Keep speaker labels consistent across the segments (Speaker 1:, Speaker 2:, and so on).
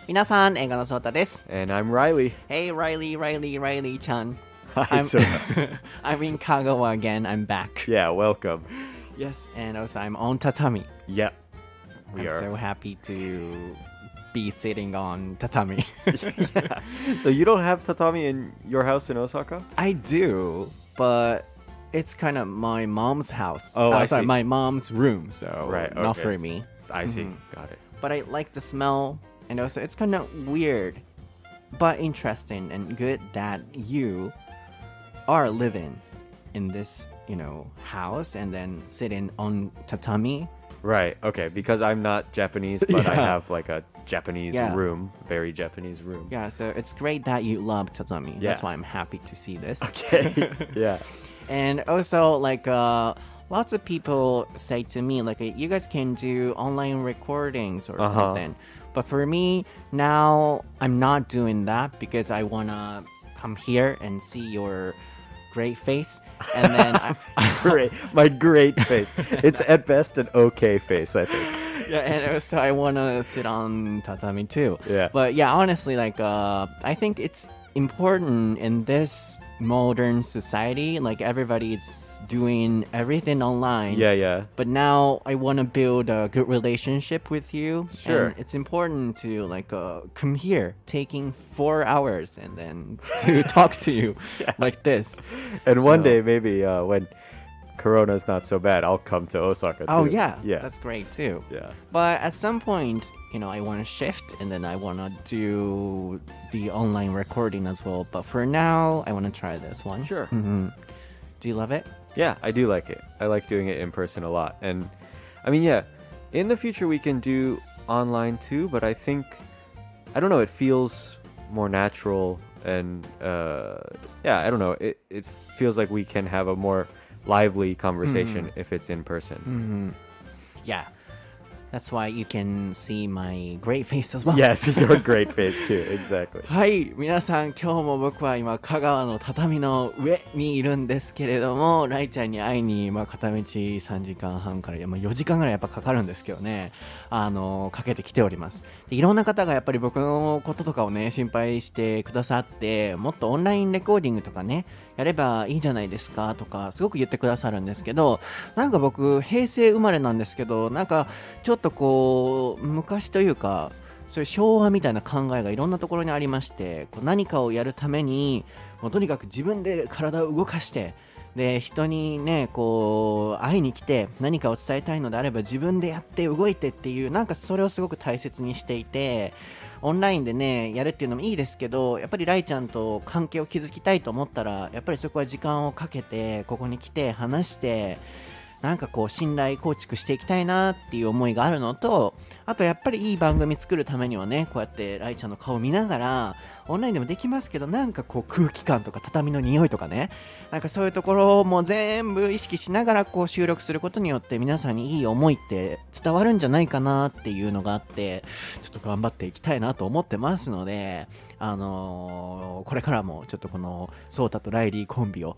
Speaker 1: 皆さん、英語のそーたです。
Speaker 2: And I'm Reilly.
Speaker 1: Hey, Reilly ちゃん。
Speaker 2: Hi,
Speaker 1: I'm in Kagawa again. I'm back.
Speaker 2: Yeah, welcome.
Speaker 1: Yes, and also I'm on tatami.
Speaker 2: Yep, we
Speaker 1: I'm
Speaker 2: are.
Speaker 1: so happy to be sitting on tatami.
Speaker 2: Yeah. So you don't have tatami in your house in Osaka?
Speaker 1: I do, but it's kind of my mom's house.
Speaker 2: Oh, I
Speaker 1: sorry,
Speaker 2: see.
Speaker 1: my mom's room, so
Speaker 2: Right,
Speaker 1: not
Speaker 2: okay.
Speaker 1: for me.
Speaker 2: I see. Got it.
Speaker 1: But I like the smell, and also it's kind of weird, but interesting and good that you are living in this, house and then sitting on tatami.
Speaker 2: Right, okay, because I'm not Japanese, but I
Speaker 1: Yeah.
Speaker 2: have like a Japanese room, very Japanese room.
Speaker 1: Yeah, so it's great that you love tatami.
Speaker 2: Yeah.
Speaker 1: That's why I'm happy to see this.
Speaker 2: Okay, yeah.
Speaker 1: And also, lots of people say to me, you guys can do online recordings or something. But for me, now I'm not doing that because I want to come here and see your great face. And then
Speaker 2: Great, my great face. It's at best an okay face, I think.
Speaker 1: yeah, and also I want to sit on tatami too.
Speaker 2: Yeah.
Speaker 1: But yeah, honestly, I think it's important in this modern society. Like everybody's doing everything online.
Speaker 2: Yeah.
Speaker 1: But now I want to build a good relationship with you.
Speaker 2: Sure.
Speaker 1: And it's important to come here, taking 4 hours and then to talk to you like this.
Speaker 2: And one
Speaker 1: So-
Speaker 2: day, maybe when Corona's not so bad, I'll come to Osaka too.
Speaker 1: Oh yeah,
Speaker 2: Yeah.
Speaker 1: that's great too.
Speaker 2: Yeah.
Speaker 1: But at some point, I want to shift and then I want to do the online recording as well. But for now, I want to try this one.
Speaker 2: Sure.
Speaker 1: Hmm. Do you love it?
Speaker 2: Yeah, I do like it. I like doing it in person a lot. And I mean, yeah, in the future we can do online too, but I think, I don't know, it feels more natural and I don't know, it feels like we can have a more lively conversation if it's in person.
Speaker 1: Yeah. That's why you can see my great face as well.
Speaker 2: Yes, your great face too, exactly.
Speaker 1: はい、皆さん、今日も僕は今、香川の畳の上にいるんですけれども、ライちゃんに会いに、片道3時間半から、4時間ぐらいやっぱかかるんですけどね、かけてきております。で、いろんな方がやっぱり僕のこととかをね、心配してくださって、もっとオンラインレコーディングとかね、やればいいじゃないですかとか、すごく言ってくださるんですけど、なんか僕、平成生まれなんですけど、なんか、ちょっと昔というか、そういう昭和みたいな考えがいろんなところにありまして、何かをやるためにもうとにかく自分で体を動かして、で人にね会いに来て何かを伝えたいのであれば自分でやって動いてっていう、なんかそれをすごく大切にしていて、オンラインでねやるっていうのもいいですけど、やっぱりライちゃんと関係を築きたいと思ったら、やっぱりそこは時間をかけてここに来て話して、なんか信頼構築していきたいなっていう思いがあるのと、あとやっぱりいい番組作るためにはね、こうやってライちゃんの顔を見ながらオンラインでもできますけど、なんか空気感とか畳の匂いとかね、なんかそういうところも全部意識しながら収録することによって皆さんにいい思いって伝わるんじゃないかなっていうのがあって、ちょっと頑張っていきたいなと思ってますので、これからもちょっとこのソータとライリーコンビを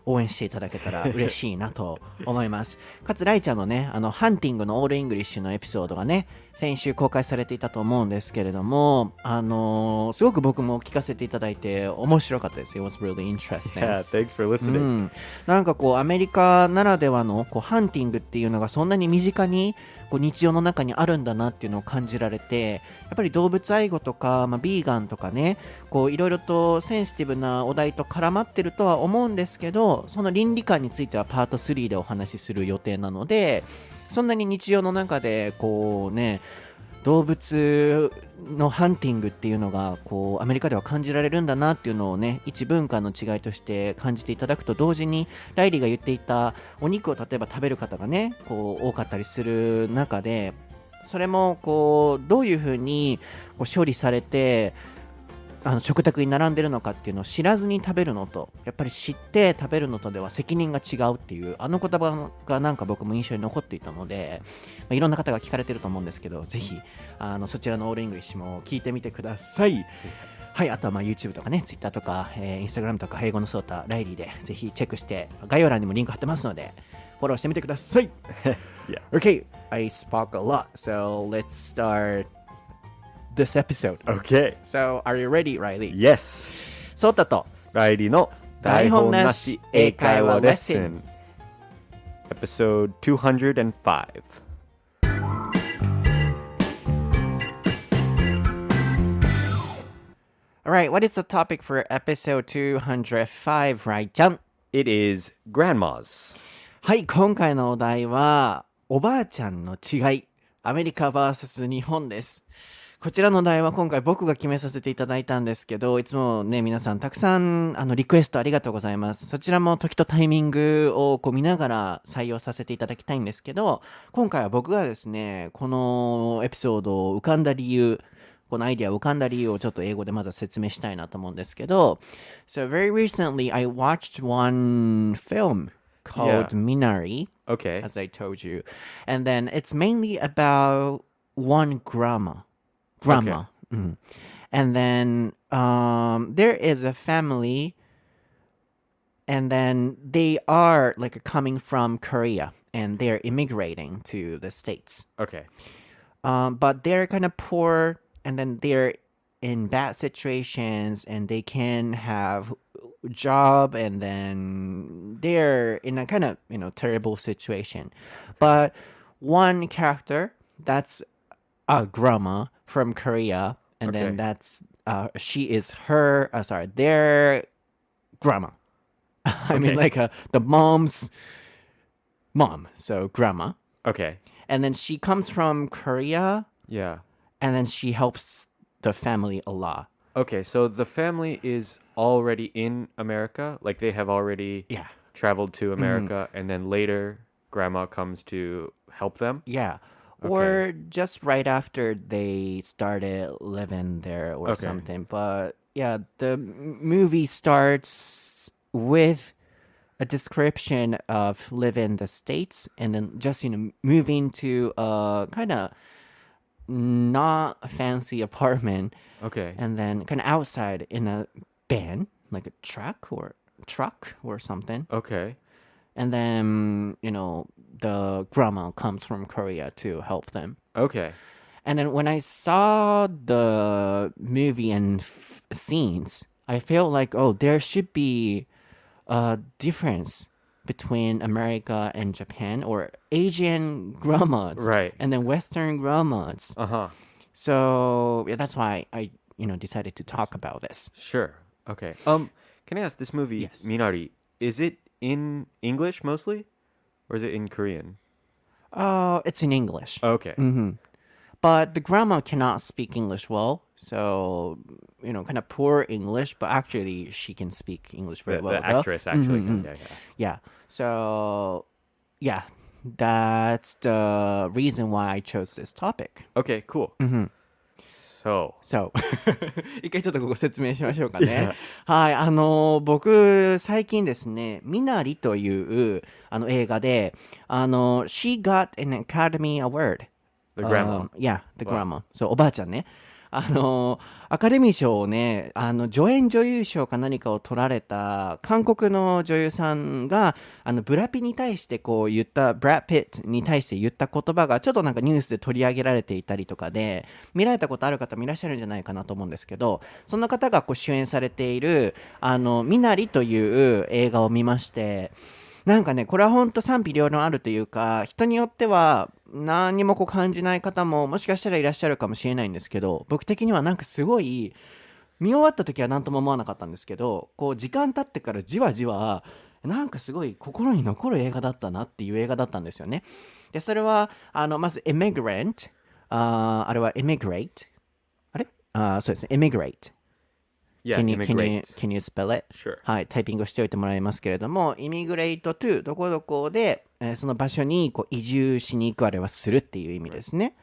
Speaker 1: 応援していただけたら嬉しいなと思います。かつライちゃんのね、ハンティングのオールイングリッシュのエピソードがね、先週公開されていたと思うんですけれども、すごく僕も聞かせていただいて面白かったです。It was really interesting.
Speaker 2: Yeah, thanks for listening.
Speaker 1: なんかアメリカならではのハンティングっていうのがそんなに身近に日常の中にあるんだなっていうのを感じられて、やっぱり動物愛護とか、ビーガンとかね、いろいろとセンシティブなお題と絡まってるとは思うんですけど、その倫理観についてはパート3でお話しする予定なので、そんなに日常の中で動物のハンティングっていうのがアメリカでは感じられるんだなっていうのをね、一文化の違いとして感じていただくと同時に、ライリーが言っていたお肉を例えば食べる方がね多かったりする中で、それもどういうふうに処理されて食卓に並んでるのかっていうのを知らずに食べるのと、やっぱり知って食べるのとでは責任が違うっていう、言葉がなんか僕も印象に残っていたので、いろんな方が聞かれてると思うんですけど、ぜひそちらのオールイングリッシュも聞いてみてください。はい、あとはYouTube とかね、Twitter とか、Instagram とか、英語のソータ、ライリーでぜひチェックして、概要欄にもリンク貼ってますので、フォローしてみてください。
Speaker 2: Yeah.
Speaker 1: Okay, I spoke a lot, so let's start this episode.
Speaker 2: Okay.
Speaker 1: So, are you ready, Riley?
Speaker 2: Yes.
Speaker 1: ソータと
Speaker 2: Reillyの台本なし英会話レッスン Episode 205.
Speaker 1: Alright, what is the topic for episode 205, ライちゃん
Speaker 2: It is grandmas.
Speaker 1: はい、今回のお題は、おばあちゃんの違い、アメリカ vs 日本です。こちらのお題は今回僕が決めさせていただいたんですけど、いつもね、皆さんたくさんリクエストありがとうございます。そちらも時とタイミングを見ながら採用させていただきたいんですけど、今回は僕がですね、このエピソードを浮かんだ理由、このアイディアを浮かんだ理由をちょっと英語でまず説明したいなと思うんですけど、So very recently I watched one film called Minari,
Speaker 2: Okay.
Speaker 1: as I told you. And then it's mainly about one grandma. And then there is a family, and then they are like coming from Korea, and they're immigrating to the States.
Speaker 2: Okay.
Speaker 1: But they're kind of poor, and then they're in bad situations, and they can have job, and then they're in a kind of terrible situation. But one character, that's a grandma from Korea, and then that's she is their grandma. I mean like the mom's mom, so grandma.
Speaker 2: Okay.
Speaker 1: And then she comes from Korea,
Speaker 2: Yeah.
Speaker 1: and then she helps the family a lot.
Speaker 2: Okay, so the family is already in America, like they have already traveled to America, and then later grandma comes to help them.
Speaker 1: Yeah. Or just right after they started living there or something. But yeah, the movie starts with a description of living in the States and then just, moving to a kind of not fancy apartment.
Speaker 2: Okay.
Speaker 1: And then kind of outside in a van, like a truck or something.
Speaker 2: Okay.
Speaker 1: And then, the grandma comes from Korea to help them.
Speaker 2: Okay.
Speaker 1: And then when I saw the movie and scenes, I felt like, there should be a difference between America and Japan, or Asian grandmas,
Speaker 2: Right.
Speaker 1: and then Western grandmas.
Speaker 2: Uh-huh.
Speaker 1: So that's why I, decided to talk about this.
Speaker 2: Sure. Okay. Can I ask, this movie,
Speaker 1: Yes.
Speaker 2: Minari, is it in English mostly? Or is it in Korean?
Speaker 1: It's in English.
Speaker 2: Okay.
Speaker 1: But the grandma cannot speak English well, so, kind of poor English, but actually she can speak English very well.
Speaker 2: The actress actually can.
Speaker 1: Yeah. So, yeah, that's the reason why I chose this topic.
Speaker 2: Okay, cool. So,
Speaker 1: So, 一回ちょっとここ説明しましょうかね。はい、僕、最近ですね、ミナリという映画で、She got an Academy Award.
Speaker 2: The grandma.
Speaker 1: Yeah, the grandma. そう、おばあちゃんね。アカデミー賞をね、助演女優賞か何かを取られた韓国の女優さんが、ブラピに対してこう言った、ブラピットに対して言った言葉がちょっとなんかニュースで取り上げられていたりとかで、見られたことある方もいらっしゃるんじゃないかなと思うんですけど、そんな方がこう主演されている、ミナリという映画を見まして、なんかね、これは本当賛否両論あるというか、人によっては何にもこう感じない方ももしかしたらいらっしゃるかもしれないんですけど、僕的にはなんかすごい、見終わった時は何とも思わなかったんですけど、こう時間経ってからじわじわ、なんかすごい心に残る映画だったなっていう映画だったんですよね。で、それは、まず immigrant、あれは immigrate、そうですね、immigrate。
Speaker 2: Yeah,
Speaker 1: can you spell it?
Speaker 2: Sure.
Speaker 1: はい、タイピングしておいてもらいますけれども、イミグレート to どこどこで、その場所にこう移住しに行く、あれはするっていう意味ですね。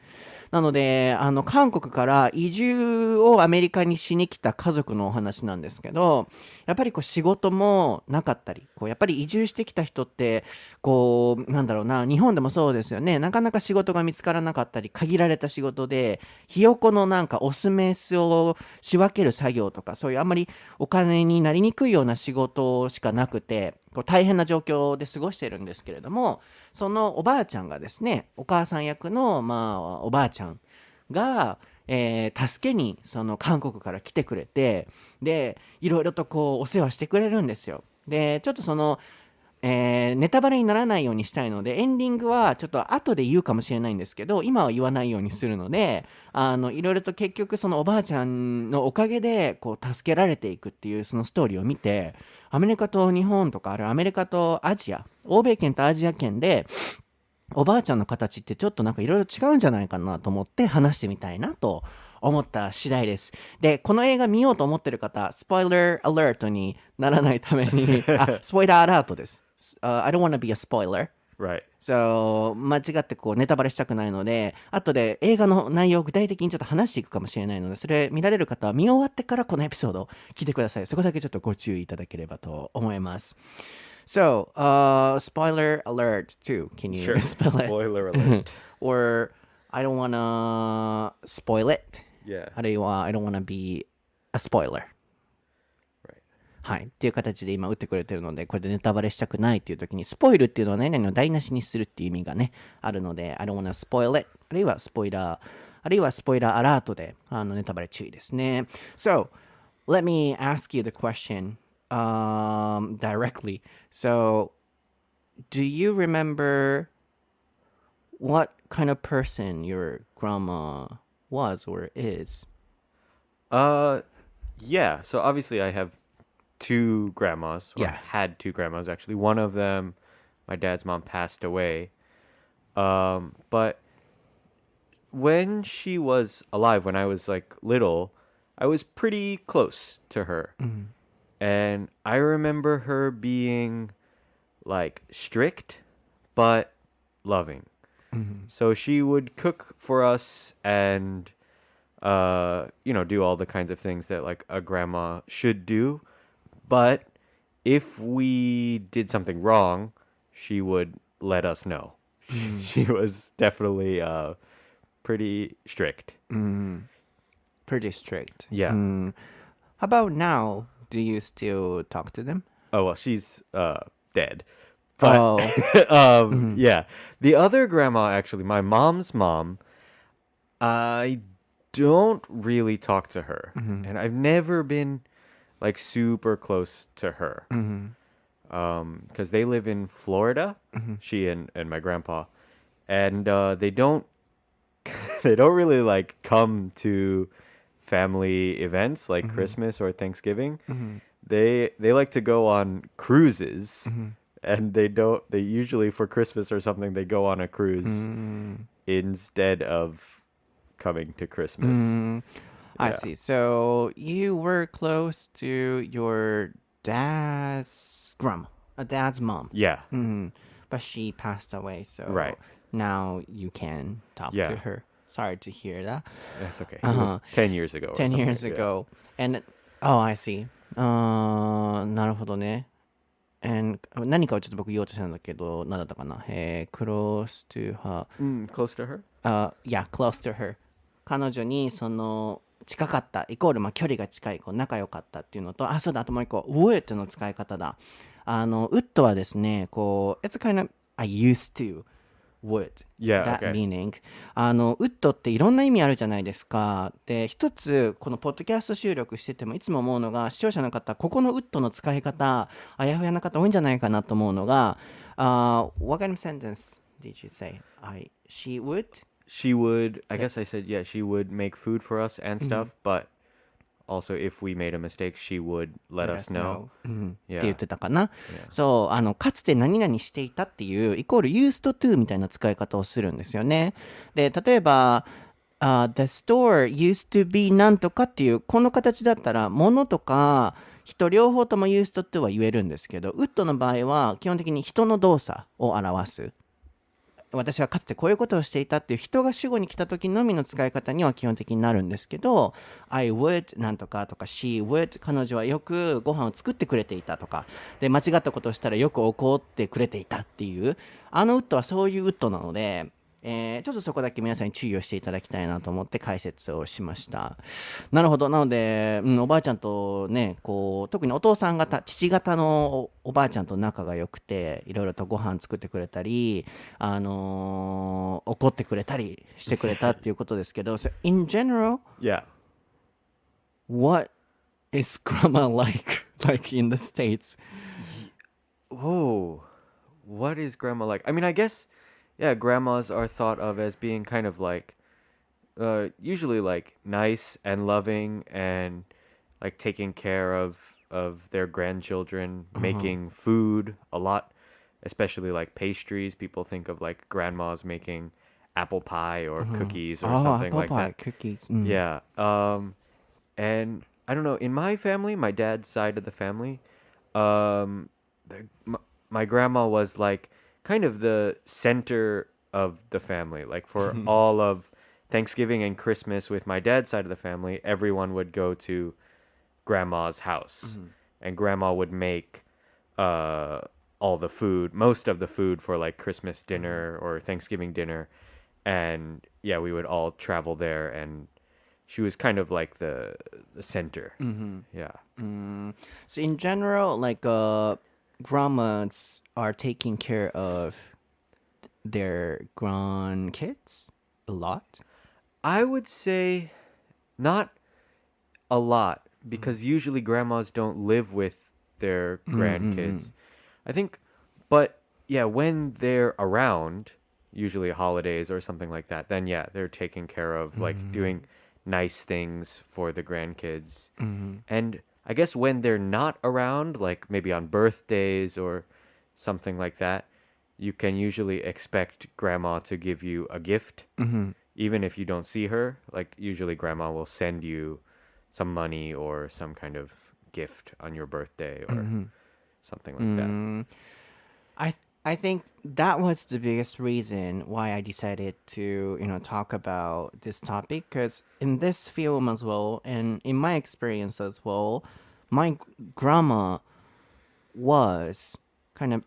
Speaker 1: なので、韓国から移住をアメリカにしに来た家族のお話なんですけど、やっぱりこう仕事もなかったり、こうやっぱり移住してきた人って、こう、なんだろうな、日本でもそうですよね、なかなか仕事が見つからなかったり、限られた仕事で、ひよこのなんかオスメスを仕分ける作業とか、そういうあんまりお金になりにくいような仕事しかなくて、こう大変な状況で過ごしているんですけれども、そのおばあちゃんがですね、お母さん役の、おばあちゃんが、助けにその韓国から来てくれて、でいろいろとこうお世話してくれるんですよ。でちょっとその、ネタバレにならないようにしたいのでエンディングはちょっと後で言うかもしれないんですけど、今は言わないようにするので、いろいろと結局そのおばあちゃんのおかげでこう助けられていくっていうそのストーリーを見て、アメリカと日本とか、あるいはアメリカとアジア、欧米圏とアジア圏でおばあちゃんの形ってちょっとなんかいろいろ違うんじゃないかなと思って話してみたいなと思った次第です。で、この映画見ようと思ってる方、スポイラーアラートにならないために、スポイラーアラートです。I don't want to be a spoiler.
Speaker 2: Right.
Speaker 1: So, 間違ってこうネタバレしたくないので、後で映画の内容を具体的にちょっと話していくかもしれないので、それ見られる方は見終わってからこのエピソードを聞いてください。そこだけちょっとご注意いただければと思います。So, spoiler alert too. Can you
Speaker 2: Sure.
Speaker 1: spell it?
Speaker 2: Spoiler alert.
Speaker 1: Or, I don't wanna spoil it.
Speaker 2: Yeah.
Speaker 1: あるいは、I don't wanna be a spoiler.
Speaker 2: Right.
Speaker 1: はい。っていう形で今打ってくれてるので、これでネタバレしたくないっていう時に、スポイルっていうのは何々を台無しにするっていう意味がね、あるので、I don't wanna spoil it. あるいはスポイラーアラートで、ネタバレ注意ですね。So, let me ask you the question, directly. So, do you remember what kind of person your grandma was or is?
Speaker 2: Yeah. So obviously I have two grandmas. Or
Speaker 1: Yeah.
Speaker 2: had two grandmas actually. One of them, my dad's mom passed away. But when she was alive, when I was like little, I was pretty close to her. And I remember her being like strict but loving. So she would cook for us and do all the kinds of things that like a grandma should do. But if we did something wrong, she would let us know. She was definitely pretty strict.
Speaker 1: Pretty strict.
Speaker 2: Yeah.
Speaker 1: How about now? Do you still talk to them?
Speaker 2: Oh, well, she's dead. But
Speaker 1: Oh.
Speaker 2: yeah. The other grandma, actually, my mom's mom, I don't really talk to her. And I've never been like super close to her. Because they live in Florida, she and my grandpa. And they don't really like come to family events like Christmas or Thanksgiving. They like to go on cruises. And they usually for Christmas or something they go on a cruise instead of coming to Christmas.
Speaker 1: I
Speaker 2: Yeah.
Speaker 1: see. So you were close to your dad's mom.
Speaker 2: Yeah.
Speaker 1: But she passed away, so
Speaker 2: Right.
Speaker 1: now you can talk
Speaker 2: Yeah.
Speaker 1: to her. Sorry to hear that.
Speaker 2: That's okay. It was 10 years ago. Or
Speaker 1: 10
Speaker 2: something.
Speaker 1: years
Speaker 2: Yeah.
Speaker 1: ago. And, oh, I see. なるほどね。And 何かをちょっと僕言おうとしたんだけど、何だったかな。close to her.
Speaker 2: Close to her?
Speaker 1: Yeah, close to her. 彼女にその近かったイコール距離が近い仲良かったっていうのと、そうだ、あともう一個 would の使い方だ。would はですね、こう it's kind of I used to would
Speaker 2: Yeah,
Speaker 1: that
Speaker 2: okay.
Speaker 1: meaning would っていろんな意味あるじゃないですか。で一つこのポッドキャスト収録しててもいつも思うのが、視聴者の方ここの would の使い方あやふやな方多いんじゃないかなと思うのが、what kind of sentence did you say? She would
Speaker 2: I guess I said, yeah, she would make food for us and stuff, but also if we made a mistake, she would let us know.
Speaker 1: って言ってたかな。そう、かつて何々していたっていうイコール used to みたいな使い方をするんですよね。で例えばthe store used to be なんとかっていうこの形だったら物とか人両方とも used to は言えるんですけど、would の場合は基本的に人の動作を表す。私はかつてこういうことをしていたっていう人が主語に来た時のみの使い方には基本的になるんですけど、 I would なんとかとか She would 彼女はよくご飯を作ってくれていたとかで、間違ったことをしたらよく怒ってくれていたっていうwould はそういう would なので、ちょっとそこだけ皆さんに注意をしていただきたいなと思って解説をしました。なるほど。なので、おばあちゃんとね、こう特にお父さん方、父方のおばあちゃんと仲が良くて、いろいろとご飯作ってくれたり、お怒ってくれたりしてくれたっていうことですけど、so in general,
Speaker 2: Yeah.
Speaker 1: what is grandma like in the States?
Speaker 2: Whoa. What is grandma like? I mean, I guess, yeah, grandmas are thought of as being kind of like, usually like nice and loving and like taking care of their grandchildren, making food a lot, especially like pastries. People think of like grandmas making apple pie or cookies or something
Speaker 1: apple
Speaker 2: like
Speaker 1: pie,
Speaker 2: that.
Speaker 1: cookies.
Speaker 2: Yeah. And I don't know, in my family, my dad's side of the family, my grandma was like kind of the center of the family. Like for all of Thanksgiving and Christmas with my dad's side of the family, everyone would go to grandma's house, and grandma would make all the food, most of the food for like Christmas dinner or Thanksgiving dinner, and yeah, we would all travel there, and she was kind of like the center. Yeah.
Speaker 1: So in general, like grandmas are taking care of their grandkids a lot.
Speaker 2: I would say not a lot, because usually grandmas don't live with their grandkids. I think, but yeah, when they're around, usually holidays or something like that, then yeah, they're taking care of like doing nice things for the grandkids. And I guess when they're not around, like maybe on birthdays or something like that, you can usually expect grandma to give you a gift. Even if you don't see her, like usually grandma will send you some money or some kind of gift on your birthday or something like that.
Speaker 1: I think that was the biggest reason why I decided to, talk about this topic, because in this film as well, and in my experience as well, my grandma was kind of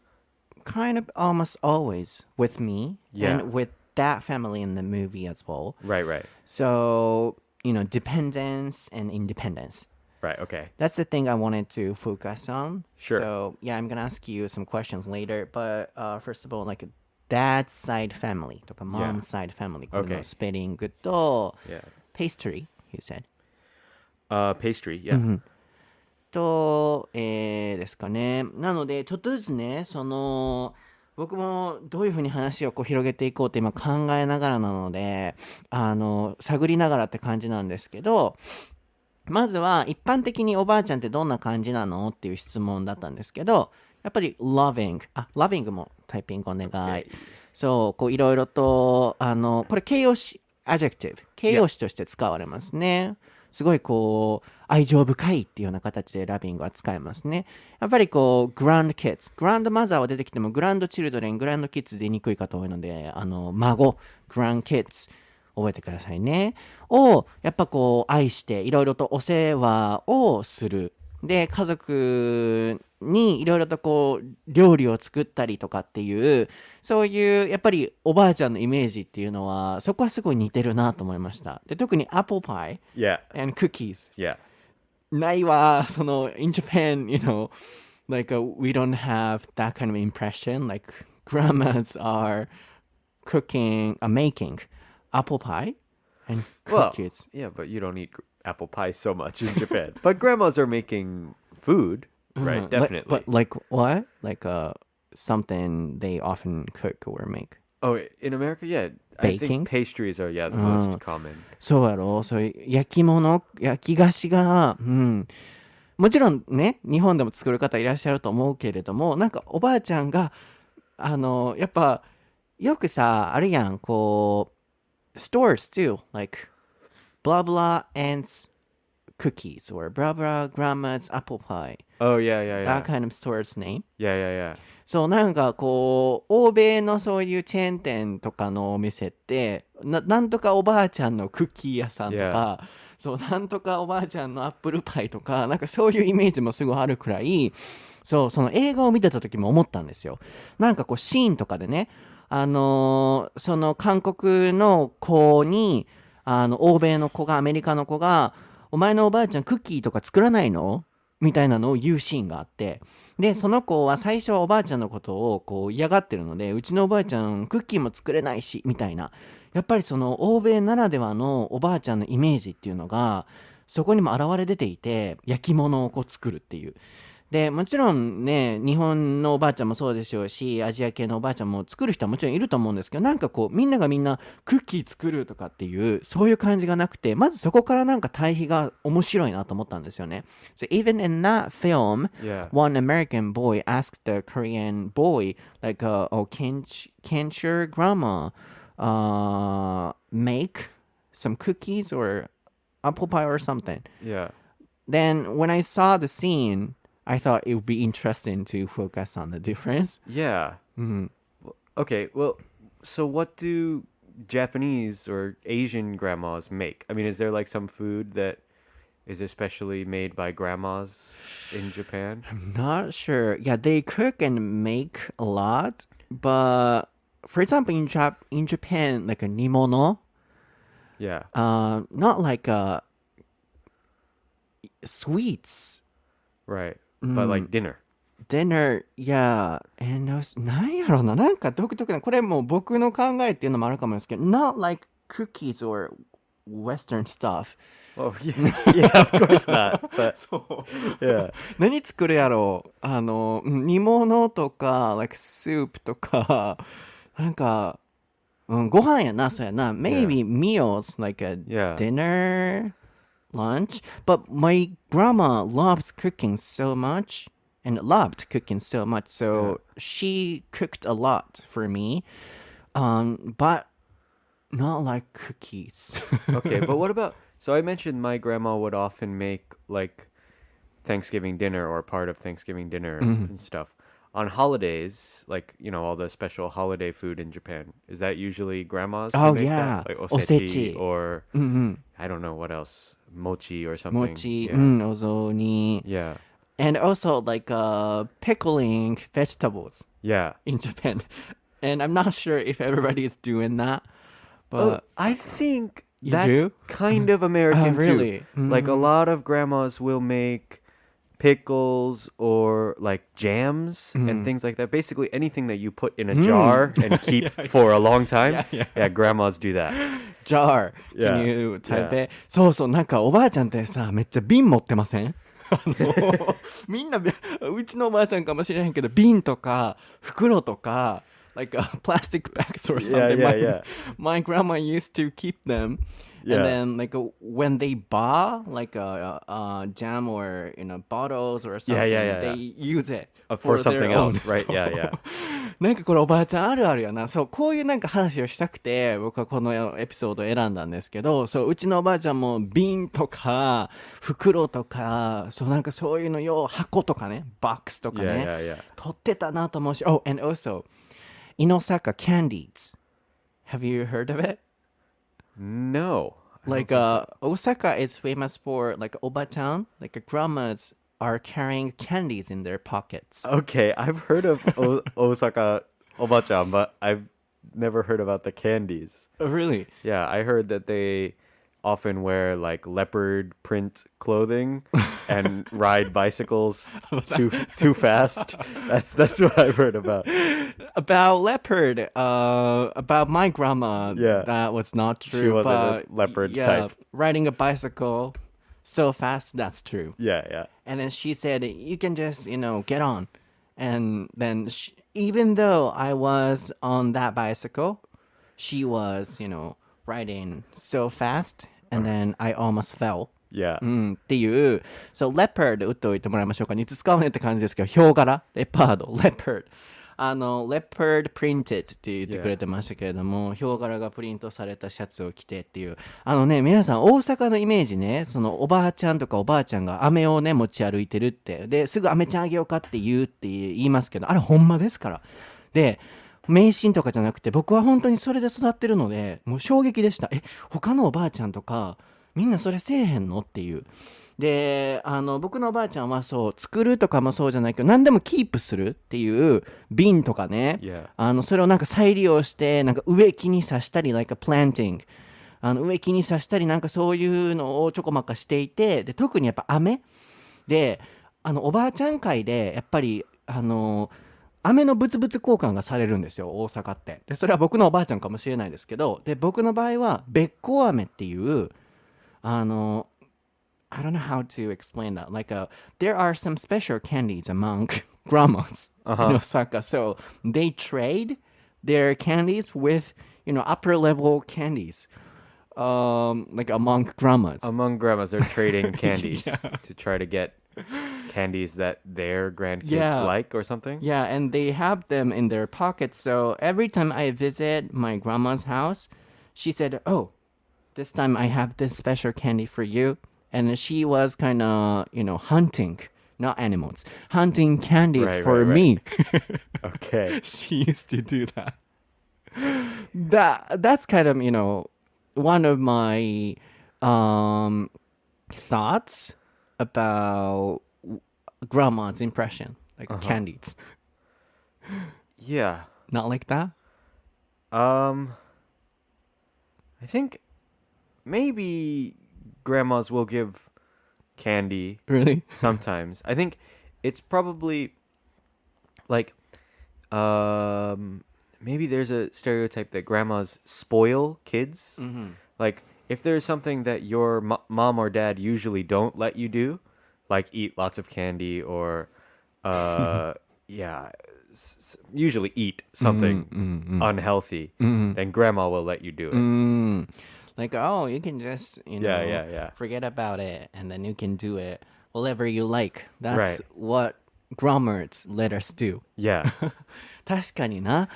Speaker 1: almost always with me and with that family in the movie as well.
Speaker 2: Right.
Speaker 1: So, dependence and independence.
Speaker 2: Right, okay.
Speaker 1: That's the thing I wanted to focus on.
Speaker 2: Sure.
Speaker 1: So, yeah, I'm going to ask you some questions later. But first of all, like dad's side family とか mom's side family. このスペリングと pastry, you said.
Speaker 2: Pastry, yeah.
Speaker 1: と、ですかね。なので、ちょっとずつね、僕もどういうふうに話を広げていこうって今考えながらなので、探りながらって感じなんですけど、まずは一般的におばあちゃんってどんな感じなのっていう質問だったんですけど、やっぱり loving もタイピングお願い。
Speaker 2: Okay.
Speaker 1: そう、いろいろと、これ形容詞、adjective、形容詞として使われますね。すごい愛情深いっていうような形でラビングは使えますね。やっぱりgrand kids、グランドマザーは出てきてもグランドチルドレン、グランドキッズ出にくい方多いので、孫、grand kids、覚えてくださいね。を、やっぱ愛していろいろとお世話をする。で、家族にいろいろと料理を作ったりとかっていう、そういうやっぱりおばあちゃんのイメージっていうのは、そこはすごい似てるなと思いました。で、特に apple pie and cookies。ないわ、in Japan, like we don't have that kind of impression. Like grandmas are making apple pie and cookies.
Speaker 2: Well, yeah, but you don't eat apple pie so much in Japan. But grandmas are making food, right? Definitely.
Speaker 1: But like what? Like something they often cook or make.
Speaker 2: Oh, in America, yeah.
Speaker 1: Baking?
Speaker 2: I think pastries are, the most common.
Speaker 1: そうやろ。そういう焼き菓子が、もちろんね、日本でも作る方いらっしゃると思うけれども、なんかおばあちゃんが、やっぱ、よくさ、あるやん、stores too, like, blah blah ants cookies or blah blah grandma's apple pie.
Speaker 2: Oh, yeah.
Speaker 1: That kind of store's name.
Speaker 2: Yeah.
Speaker 1: そう、なんか欧米のそういうチェーン店とかのお店って、なんとかおばあちゃんのクッキー屋さんとか、そう、なんとかおばあちゃんのアップルパイとか、なんかそういうイメージもすごいあるくらい、そう、その映画を見てた時も思ったんですよ。なんかシーンとかでね、その韓国の子に、欧米の子が、アメリカの子が、お前のおばあちゃんクッキーとか作らないのみたいなのを言うシーンがあって、でその子は最初はおばあちゃんのことをこう嫌がってるので、うちのおばあちゃんクッキーも作れないしみたいな、やっぱりその欧米ならではのおばあちゃんのイメージっていうのがそこにも現れ出ていて、焼き物をこう作るっていう。でもちろんね、日本のおばあちゃんもそうでしょうし、アジア系のおばあちゃんも作る人はもちろんいると思うんですけど、なんかこうみんながみんなクッキー作るとかっていうそういう感じがなくて、まずそこからなんか対比が面白いなと思ったんですよね。So even in that film,
Speaker 2: Yeah.
Speaker 1: one American boy asked the Korean boy like, "Oh, can't your grandma make some cookies or apple pie or something?"
Speaker 2: Yeah.
Speaker 1: Then when I saw the scene, I thought it would be interesting to focus on the difference.
Speaker 2: Yeah. Okay, well, so what do Japanese or Asian grandmas make? I mean, is there like some food that is especially made by grandmas in Japan?
Speaker 1: I'm not sure. Yeah, they cook and make a lot, but for example, in Japan, like a nimono,
Speaker 2: Yeah.
Speaker 1: not like sweets.
Speaker 2: Right. But like dinner.
Speaker 1: Dinner, yeah, and なんやろな、なんか独特な、これもう僕の考えっていうのもあるかもですけど、not like cookies or Western stuff.
Speaker 2: Oh, yeah, yeah, of course not. But
Speaker 1: そう。
Speaker 2: yeah.
Speaker 1: 何作るやろう、煮物とか、like soup とか、なんか、ご飯やな、そうやな。Maybe meals, like a
Speaker 2: Yeah.
Speaker 1: dinner, lunch. But my grandma loves cooking so much and loved cooking so much. So she cooked a lot for me. But not like cookies.
Speaker 2: Okay, but what about, so I mentioned my grandma would often make like Thanksgiving dinner or part of Thanksgiving dinner and stuff. On holidays, like, you know, all the special holiday food in Japan, is that usually grandmas who
Speaker 1: Oh,
Speaker 2: make
Speaker 1: yeah.
Speaker 2: that? Like
Speaker 1: Osechi.
Speaker 2: osechi or I don't know what else, mochi or something.
Speaker 1: Mochi,
Speaker 2: Yeah.
Speaker 1: お雑煮.
Speaker 2: Yeah.
Speaker 1: And also like pickling vegetables
Speaker 2: Yeah.
Speaker 1: in Japan. And I'm not sure if everybody is doing that.
Speaker 2: Oh,
Speaker 1: But
Speaker 2: I think
Speaker 1: You
Speaker 2: that's
Speaker 1: do?
Speaker 2: kind of American
Speaker 1: really?
Speaker 2: too. Like a lot of grandmas will make pickles or like jams and things like that. Basically anything that you put in a jar and keep for a long time. Yeah, grandmas do that.
Speaker 1: jar,
Speaker 2: Yeah.
Speaker 1: can you type it? そうそう、なんかおばあちゃんってさ、めっちゃ瓶持ってません？みんな、うちのおばあちゃんかもしれへんけど、瓶とか袋とか、like plastic bags or something. My grandma used to keep them.
Speaker 2: Yeah.
Speaker 1: And then like when they bought like a jam or bottles or something, they use it
Speaker 2: For
Speaker 1: their
Speaker 2: something
Speaker 1: own.
Speaker 2: else, right?
Speaker 1: そう
Speaker 2: Yeah.
Speaker 1: なんかこれおばあちゃんあるあるやな。そう、こういうなんか話をしたくて僕はこのエピソードを選んだんですけど、そう、うちのおばあちゃんも瓶とか袋とか、そう、なんかそういうのよ、箱とかね、ボックスとかね、取ってたなと思うし、oh, and also Inosaka candies. Have you heard of it?
Speaker 2: No.
Speaker 1: Like Osaka is famous for like oba-chan, like grandmas are carrying candies in their pockets.
Speaker 2: Okay, I've heard of Osaka Obachan, but I've never heard about the candies.
Speaker 1: Oh, really?
Speaker 2: Yeah, I heard that they often wear like leopard print clothing and ride bicycles too fast. That's what I've heard about.
Speaker 1: About leopard, about my grandma, that was not true.
Speaker 2: She wasn't
Speaker 1: but
Speaker 2: a leopard type.
Speaker 1: Riding a bicycle so fast, that's true.
Speaker 2: Yeah.
Speaker 1: And then she said, you can just, get on. And then even though I was on that bicycle, she was, riding so fast. And then I almost fell.
Speaker 2: Yeah.
Speaker 1: っていう、そう、leopard 打っておいてもらいましょうか。いつ使うねって感じですけど、ヒョウ柄、レパード、leopard。leopard printed って言ってくれてましたけれども、ヒョウ柄がプリントされたシャツを着てっていう。皆さん、大阪のイメージね、そのおばあちゃんとかおばあちゃんが飴をね、持ち歩いてるって。で、すぐ飴ちゃんあげようかって言いますけど、あれほんまですから。で、迷信とかじゃなくて、僕は本当にそれで育ってるので、もう衝撃でした。他のおばあちゃんとかみんなそれせえへんのっていう。で、僕のおばあちゃんはそう、作るとかもそうじゃないけど、何でもキープするっていう瓶とかね、それをなんか再利用してなんか植木に刺したり、like a planting、植木に刺したり、なんかそういうのをちょこまかしていて、で特にやっぱ飴で、おばあちゃん会でやっぱり飴のブツブツ交換がされるんですよ、大阪って。でそれは僕のおばあちゃんかもしれないですけど、で僕の場合はべっこう飴っていうI don't know how to explain that. There are some special candies among grandmas in Osaka. So they trade their candies with, upper level candies, among grandmas.
Speaker 2: Among grandmas, they're trading candies to try to get candies that their grandkids like or something.
Speaker 1: Yeah, and they have them in their pockets. So every time I visit my grandma's house, she said, "Oh, this time I have this special candy for you."And she was kind of, hunting, not animals, hunting candies for me.
Speaker 2: Okay.
Speaker 1: She used to do that. That's kind of, one of my thoughts about grandma's impression, candies.
Speaker 2: Yeah.
Speaker 1: Not like that?
Speaker 2: I think maybe grandmas will give candy
Speaker 1: Really?
Speaker 2: sometimes. I think it's probably maybe there's a stereotype that grandmas spoil kids. Like if there's something that your mom or dad usually don't let you do, like eat lots of candy or usually eat something unhealthy, then grandma will let you do it.
Speaker 1: Oh, you can just, forget about it, and then you can do it whatever you like. That's what grammars let us do.
Speaker 2: Yeah.
Speaker 1: 確かにな。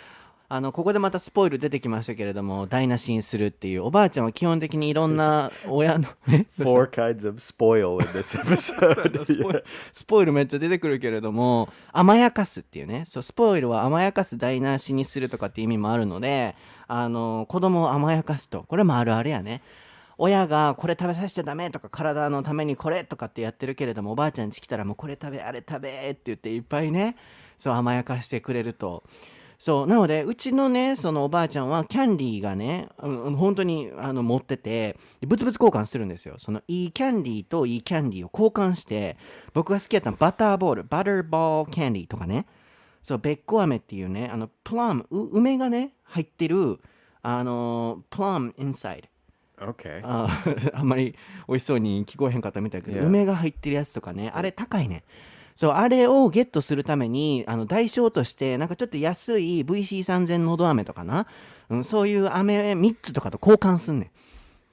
Speaker 1: ここでまたスポイル出てきましたけれども、台無しにするっていう。おばあちゃんは基本的にいろんな親の
Speaker 2: Four kinds of spoil in this episode.
Speaker 1: スポイルめっちゃ出てくるけれども、甘やかすっていうね。そう、スポイルは甘やかす、台無しにするとかって意味もあるので、子供を甘やかすと。これもあるあるやね。親がこれ食べさせちゃダメとか、体のためにこれとかってやってるけれども、おばあちゃん家来たらもうこれ食べ、あれ食べって言っていっぱいね、そう甘やかしてくれると。そうなのでうちのねそのおばあちゃんはキャンディーがね本当に持っててブツブツ交換するんですよ。そのいいキャンディーといいキャンディーを交換して、僕が好きやったのバターボールバターボールキャンディーとかね、そうべっこ飴っていうねプラム梅がね入ってるプラムインサイド。
Speaker 2: Okay.
Speaker 1: あんまり美味しそうに聞こえへんかったみたいだけど、梅が入ってるやつとかね、あれ高いね。そうあれをゲットするために代償としてなんかちょっと安い VC3000 のど飴とかな、そういう飴3つとかと交換すんね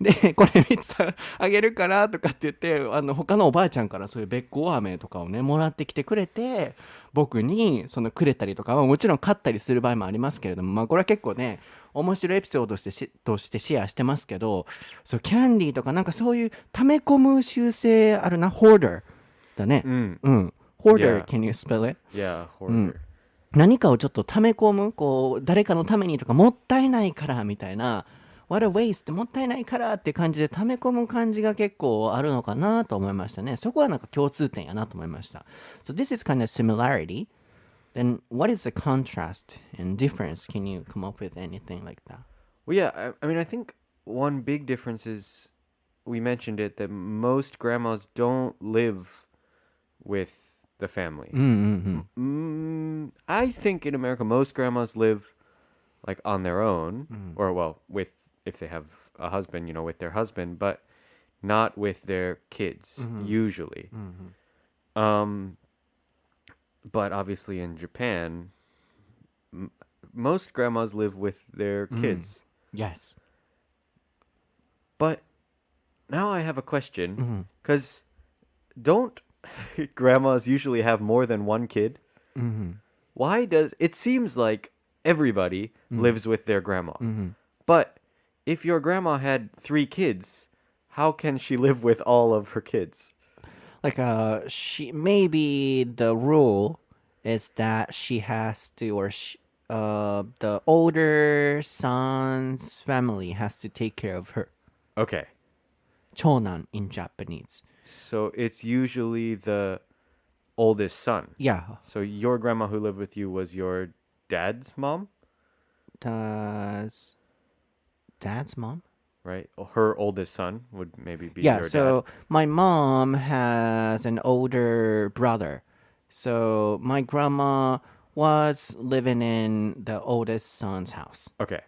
Speaker 1: ん。でこれ3つあげるからとかって言って他のおばあちゃんからそういうべっこう飴とかをねもらってきてくれて、僕にそのくれたりとかはもちろん買ったりする場合もありますけれども、まあこれは結構ね面白いエピソードとしてシェアしてますけど、そうキャンディーとかなんかそういう溜め込む習性あるな。ホーダーだね。Hoarder, can you spell it?
Speaker 2: Yeah, hoarder.
Speaker 1: 何かをちょっと溜め込む、こう誰かのためにとかもったいないからみたいな、What a waste もったいないからって感じで溜め込む感じが結構あるのかなと思いましたね。そこはなんか共通点やなと思いました。So this is kind of similarity. Then what is the contrast and difference? Can you come up with anything like that?
Speaker 2: Well, yeah, I mean, I think one big difference is we mentioned it that most grandmas don't live with the family. I think in America most grandmas live like on their own, or well, with if they have a husband, with their husband, but not with their kids usually. But obviously in Japan, most grandmas live with their kids.
Speaker 1: Yes.
Speaker 2: But now I have a question, because don't grandmas usually have more than one kid? Why does it seems like everybody lives with their grandma? But if your grandma had 3 kids, how can she live with all of her kids?
Speaker 1: Like she maybe the rule is that she has to, or the older son's family has to take care of her.
Speaker 2: Okay.
Speaker 1: 長男 in Japanese.
Speaker 2: So it's usually the oldest son.
Speaker 1: Yeah.
Speaker 2: So your grandma who lived with you was your dad's mom?
Speaker 1: Dad's mom?
Speaker 2: right? Her oldest son would maybe be
Speaker 1: Yeah,
Speaker 2: your
Speaker 1: so
Speaker 2: dad.
Speaker 1: my mom has an older brother. So my grandma was living in the oldest son's house.
Speaker 2: Okay.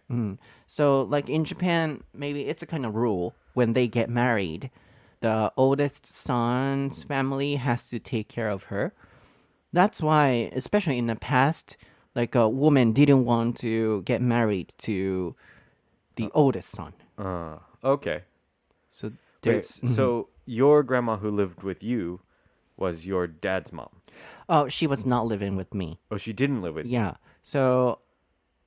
Speaker 1: So, like in Japan, maybe it's a kind of rule when they get married, the oldest son's family has to take care of her. That's why, especially in the past, like a woman didn't want to get married to the oldest son.
Speaker 2: Okay.
Speaker 1: So there,
Speaker 2: Wait, so your grandma who lived with you was your dad's mom.
Speaker 1: oh, she was not living with me.
Speaker 2: Oh, she didn't live with you.
Speaker 1: Yeah. So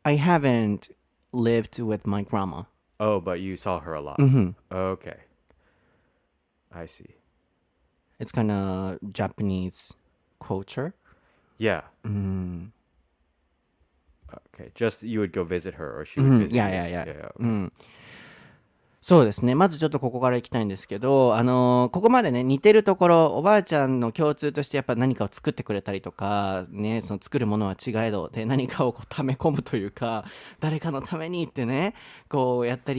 Speaker 1: I haven't lived with my grandma.
Speaker 2: Oh, but you saw her a lot. Okay. I see.
Speaker 1: It's kind of Japanese culture.
Speaker 2: Yeah. Okay. Just you would go visit her or she would visit
Speaker 1: Yeah,
Speaker 2: you.
Speaker 1: yeah, yeah.
Speaker 2: Okay.
Speaker 1: そうですね。まずちょっとここから行きたいんですけど、ここまでね、似てるところ、おばあちゃんの共通としてやっぱ何かを作ってくれたりとか、ね、その作るものは違えど、で、何かをこう溜め込むというか、誰かのためにってね、こうやって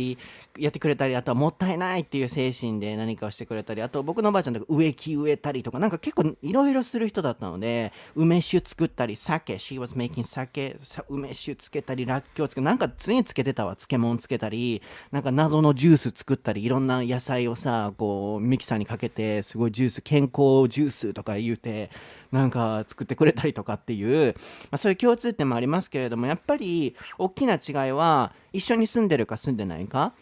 Speaker 1: くれたり、あとはもったいないっていう精神で何かをしてくれたり、あと僕のおばあちゃんとか植木植えたりとか、なんか結構いろいろする人だったので、梅酒作ったり、酒、she was making 酒、梅酒つけたり、らっきょうつけ、なんか常につけてたわ、漬物つけたり、なんか謎のジュース作ったり、いろんな野菜をさ、こうミキサーにかけて、すごいジュース、健康ジュースとか言うて、なんか作ってくれたりとかっていう、そういう共通点もありますけれども、やっぱり大きな違いは、一緒に住んでるか住んでないか、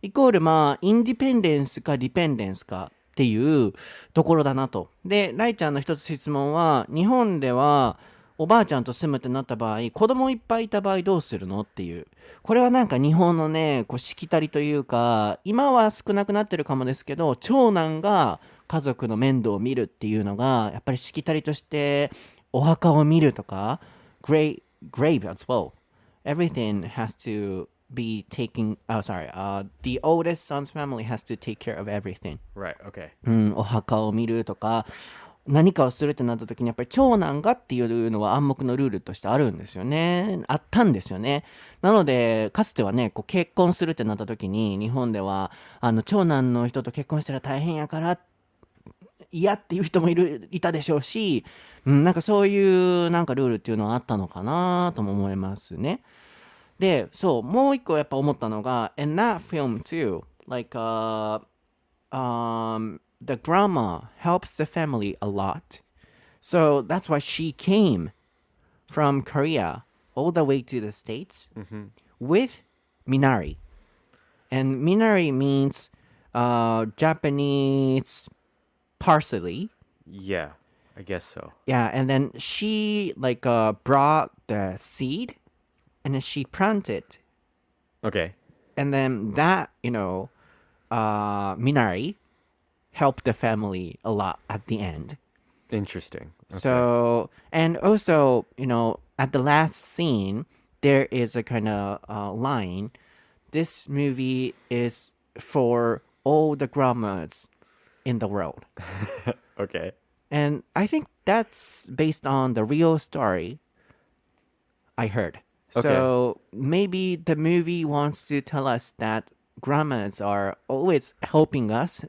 Speaker 1: イコールインディペンデンスかディペンデンスかっていうところだなと。で、ライちゃんの一つ質問は、日本ではおばあちゃんと住むってなった場合、子供いっぱいいた場合どうするのっていう。これはなんか日本のね、こうしきたりというか、今は少なくなってるかもですけど、長男が家族の面倒を見るっていうのが、やっぱりしきたりとして、お墓を見るとか、grave as well. Everything has to be taking, the oldest son's family has to take care of everything.
Speaker 2: Right. Okay.
Speaker 1: お墓を見るとか、何かをするってなった時にやっぱり長男がっていうのは暗黙のルールとしてあるんですよね。あったんですよね。なので、かつてはね、こう結婚するってなった時に、日本では、長男の人と結婚したら大変やから、嫌っていう人もいたでしょうし、なんかそういうなんかルールっていうのはあったのかなとも思いますね。で、そう、もう一個やっぱ思ったのが、in that film too, like, the grandma helps the family a lot. So that's why she came from Korea all the way to the States with Minari. And Minari means Japanese parsley.
Speaker 2: Yeah. I guess so.
Speaker 1: Yeah, and then she brought the seed and then she planted.
Speaker 2: Okay.
Speaker 1: And then that, Minari helped the family a lot at the end.
Speaker 2: Interesting. Okay.
Speaker 1: So, and also, at the last scene, there is a kind of line. This movie is for all the grandmas in the world.
Speaker 2: Okay.
Speaker 1: And I think that's based on the real story I heard.
Speaker 2: Okay.
Speaker 1: So maybe the movie wants to tell us that grandmas are always helping us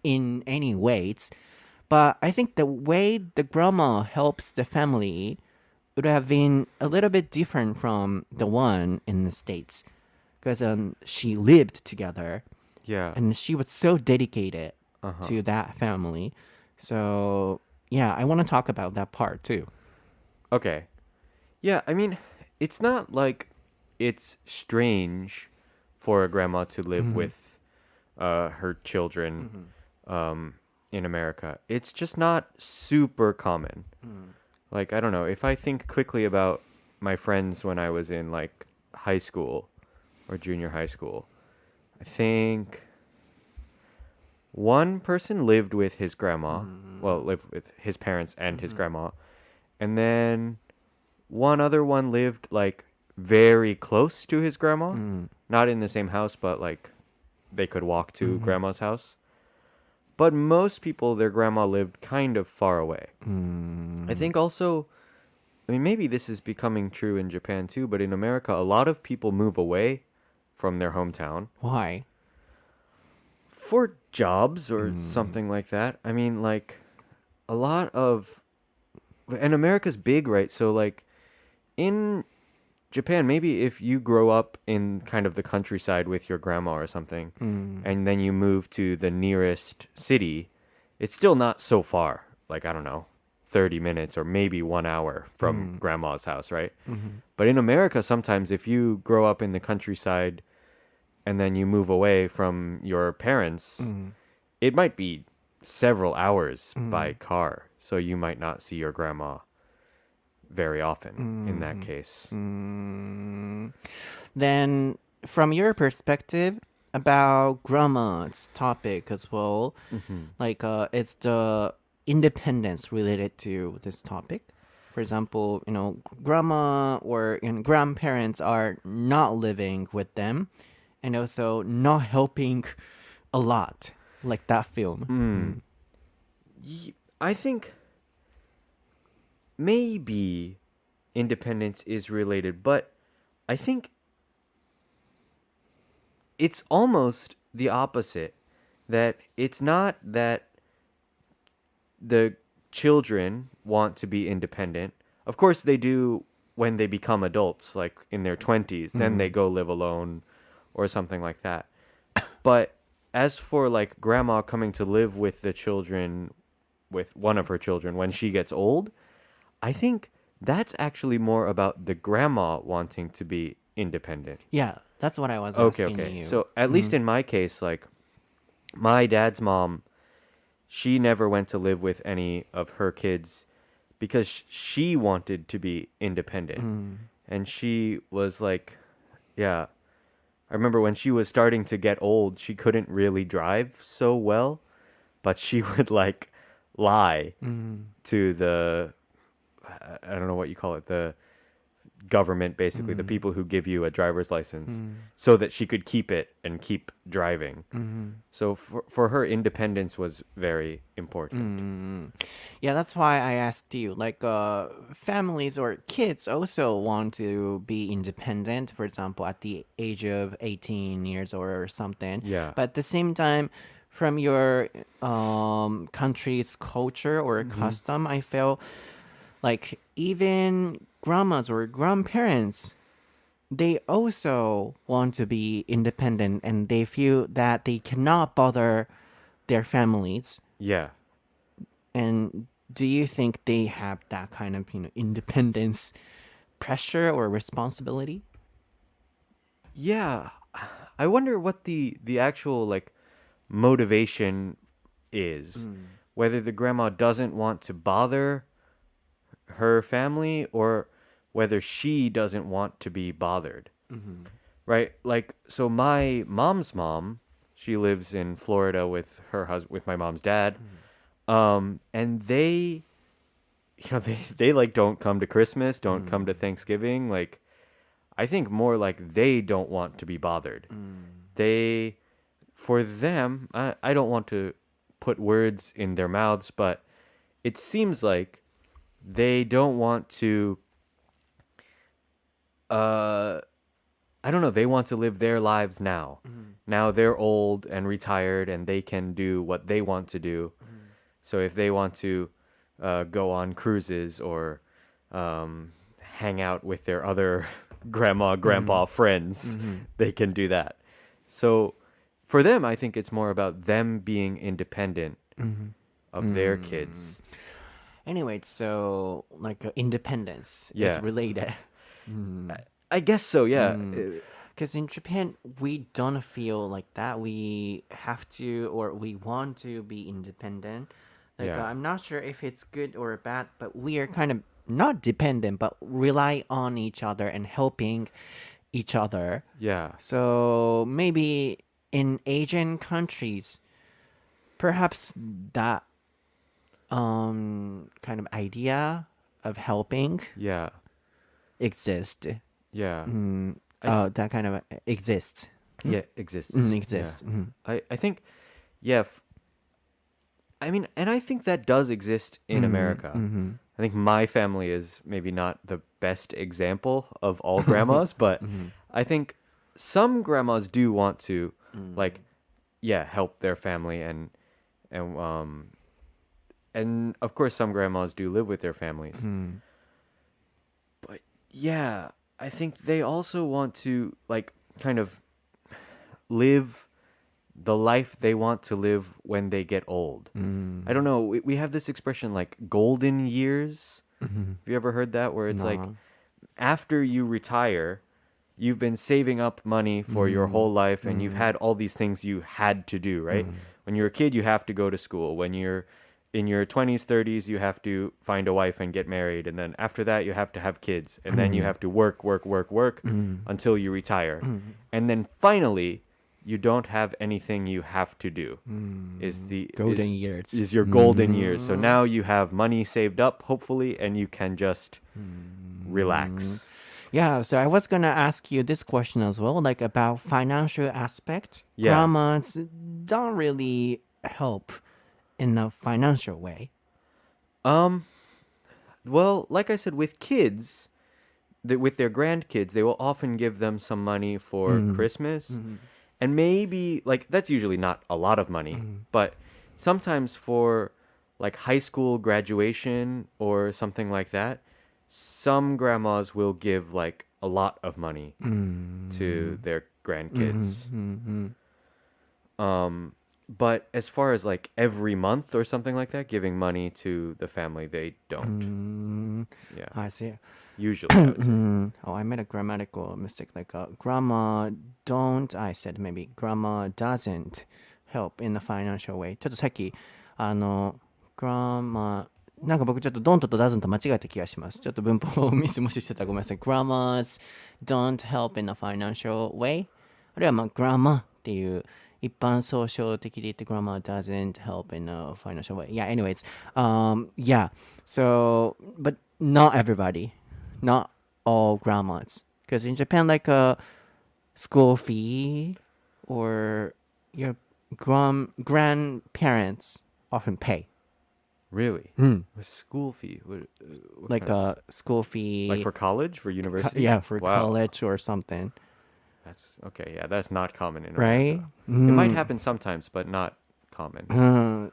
Speaker 1: in any ways. But I think the way the grandma helps the family would have been a little bit different from the one in the States. Because she lived together.
Speaker 2: Yeah.
Speaker 1: And she was so dedicated to that family. So, yeah, I want to talk about that part too.
Speaker 2: Okay. Yeah, I mean, it's not like it's strange for a grandma to live with her children in America. It's just not super common. Like, I don't know, if I think quickly about my friends when I was in like high school or junior high school, I think one person lived with his grandma, well, lived with his parents and his grandma, and then one other one lived like very close to his grandma, not in the same house, but like they could walk to grandma's house. But most people, their grandma lived kind of far away. I think also, I mean, maybe this is becoming true in Japan too, but in America, a lot of people move away from their hometown.
Speaker 1: Why?
Speaker 2: For jobs or something like that. I mean, like, a lot of... And America's big, right? So, like, in Japan, maybe if you grow up in kind of the countryside with your grandma or something, and then you move to the nearest city, it's still not so far. Like, I don't know, 30 minutes or maybe 1 hour from grandma's house, right? But in America, sometimes if you grow up in the countryside and then you move away from your parents, it might be several hours by car. So you might not see your grandma very often in that case.
Speaker 1: Then, from your perspective about grandma's topic as well, like it's the independence related to this topic. For example, grandma or grandparents are not living with them and also not helping a lot, like that film.
Speaker 2: I think maybe independence is related, but I think it's almost the opposite. That it's not that the children want to be independent. Of course, they do when they become adults, like in their 20s. Then they go live alone or something like that. But as for like grandma coming to live with the children, with one of her children when she gets old, I think that's actually more about the grandma wanting to be independent.
Speaker 1: Yeah, that's what I was asking you.
Speaker 2: So at least in my case, like my dad's mom, she never went to live with any of her kids because she wanted to be independent. And she was like, yeah, I remember when she was starting to get old, she couldn't really drive so well, but she would like lie to the, I don't know what you call it, the government, basically, the people who give you a driver's license, so that she could keep it and keep driving. So for her, independence was very important.
Speaker 1: Yeah, that's why I asked you. Like, families or kids also want to be independent, for example, at the age of 18 years or something.
Speaker 2: Yeah.
Speaker 1: But at the same time, from your country's culture or custom, I feel like even grandmas or grandparents, they also want to be independent and they feel that they cannot bother their families.
Speaker 2: Yeah.
Speaker 1: And do you think they have that kind of, independence pressure or responsibility?
Speaker 2: Yeah. I wonder what the actual like motivation is. Whether the grandma doesn't want to bother her family or whether she doesn't want to be bothered. Right? Like, so my mom's mom, she lives in Florida with her husband, with my mom's dad. And they, they like don't come to Christmas, don't come to Thanksgiving. Like, I think more like they don't want to be bothered. They, for them, I don't want to put words in their mouths, but it seems like they don't want to, I don't know, they want to live their lives now. Now they're old and retired and they can do what they want to do. So if they want to go on cruises or hang out with their other grandma, grandpa friends, they can do that. So for them, I think it's more about them being independent of their kids.
Speaker 1: Anyway, so like independence is
Speaker 2: Yeah.
Speaker 1: related.
Speaker 2: I guess so, yeah.
Speaker 1: Because in Japan, we don't feel like that. We have to or we want to be independent. Like,
Speaker 2: Yeah.
Speaker 1: I'm not sure if it's good or bad, but we are kind of not dependent, but rely on each other and helping each other.
Speaker 2: Yeah.
Speaker 1: So maybe in Asian countries, perhaps that kind of idea of helping
Speaker 2: Yeah.
Speaker 1: exists.
Speaker 2: Yeah.
Speaker 1: That kind of exists.
Speaker 2: Yeah, exists.
Speaker 1: Exists.
Speaker 2: Yeah. I think, yeah. I mean, and I think that does exist in America. I think my family is maybe not the best example of all grandmas, but I think some grandmas do want to like help their family and of course some grandmas do live with their families. But yeah, I think they also want to like kind of live the life they want to live when they get old. I don't know, we have this expression like golden years. Have you ever heard that, where it's like after you retire, you've been saving up money for your whole life and you've had all these things you had to do, right? When you're a kid, you have to go to school. When you're in your 20s, 30s, you have to find a wife and get married. And then after that, you have to have kids. And then you have to work until you retire. And then finally, you don't have anything you have to do. Is your golden years. So now you have money saved up, hopefully, and you can just relax.
Speaker 1: Yeah, so I was gonna ask you this question as well, like about financial aspect.
Speaker 2: Yeah.
Speaker 1: Grandmas don't really help in a financial way.
Speaker 2: Well, like I said, with kids, with their grandkids, they will often give them some money for Christmas. And maybe, like, that's usually not a lot of money, but sometimes for, like, high school graduation or something like that, some grandmas will give, like, a lot of money to their grandkids. But as far as, like, every month or something like that, giving money to the family, they don't. Yeah.
Speaker 1: I see.
Speaker 2: Usually, I would say.
Speaker 1: Oh, I made a grammatical mistake. Like, grandma don't, I said maybe grandma doesn't help in a financial way. ちょっとさっき、grandma、なんか僕ちょっと don't と doesn't 間違えた気がします。ちょっと文法をミスもししてたらごめんなさい。grandmas don't help in a financial way。あるいはまあ grandma っていう一般総称的で言って grandma doesn't help in a financial way. Yeah, anyways. Yeah. So, but not everybody. Not all grandmas. Because in Japan, like a school fee or your grandparents often pay.
Speaker 2: Really? A school fee? What
Speaker 1: Like
Speaker 2: kind
Speaker 1: a school fee.
Speaker 2: Like for college? For university?
Speaker 1: Yeah, for
Speaker 2: Wow.
Speaker 1: college or something.
Speaker 2: That's okay. Yeah, that's not common in
Speaker 1: Right?
Speaker 2: America. It might happen sometimes, but not common.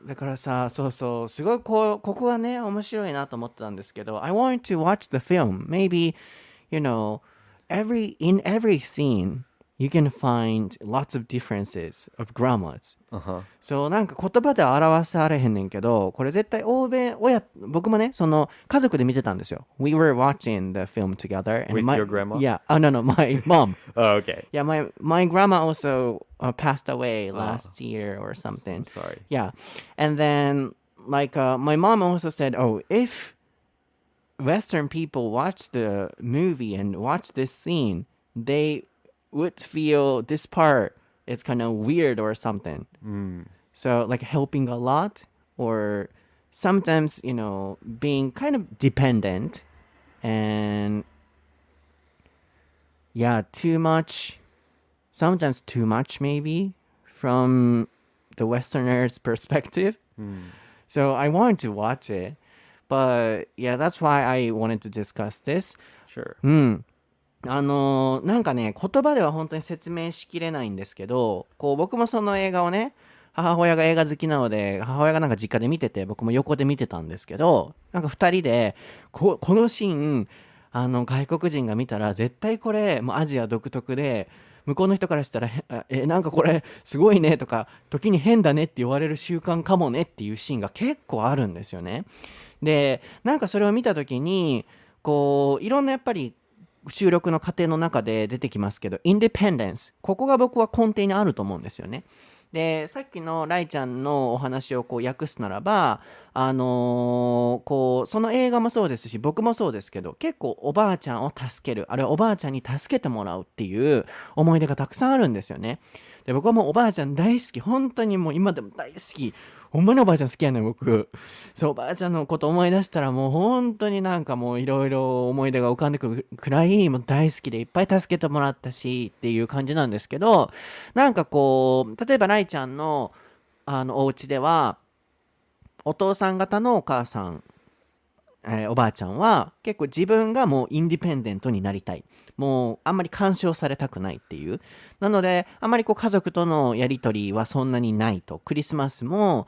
Speaker 1: だからさ、そうそう、すごいここがね、面白いなと思ってたんですけど、I want to watch the film. Maybe, you know, in every scene, you can find lots of differences of grammars. そう、なんか言葉では表されへんねんけど、これ絶対僕もね、その家族で見てたんですよ。We were watching the film together. And
Speaker 2: With your grandma?
Speaker 1: Yeah. Oh, no, my mom.
Speaker 2: Oh, okay.
Speaker 1: Yeah, my grandma also passed away last year or something.
Speaker 2: I'm sorry.
Speaker 1: Yeah. And then, like, my mom also said, oh, if Western people watch the movie and watch this scene, they would feel this part is kind of weird or something. So, like, helping a lot or sometimes, you know, being kind of dependent and, yeah, sometimes too much maybe from the Westerner's perspective. So I wanted to watch it. But yeah, that's why I wanted to discuss this.
Speaker 2: Sure.
Speaker 1: なんかね、言葉では本当に説明しきれないんですけど、こう僕もその映画をね、母親が映画好きなので、母親がなんか実家で見てて、僕も横で見てたんですけど、なんか二人で、このシーン、外国人が見たら絶対これ、もうアジア独特で、向こうの人からしたら、なんかこれすごいねとか、時に変だねって言われる習慣かもねっていうシーンが結構あるんですよね。で、なんかそれを見た時に、こう、いろんなやっぱり、収録の過程の中で出てきますけど、インディペンデンス。ここが僕は根底にあると思うんですよね。で、さっきのライちゃんのお話をこう訳すならば、こう、その映画もそうですし、僕もそうですけど、結構おばあちゃんを助ける、あるいはおばあちゃんに助けてもらうっていう思い出がたくさんあるんですよね。で、僕はもうおばあちゃん大好き。本当にもう今でも大好き。ほんまにおばあちゃん好きやねん、僕。そう、おばあちゃんのこと思い出したらもう本当になんかもういろいろ思い出が浮かんでくるくらいもう大好きでいっぱい助けてもらったしっていう感じなんですけど、なんかこう、例えばライちゃんのお家では、お父さん方のお母さん、おばあちゃんは結構自分がもうインディペンデントになりたい。もうあんまり干渉されたくないっていう。なので、あんまりこう家族とのやりとりはそんなにないと。クリスマスも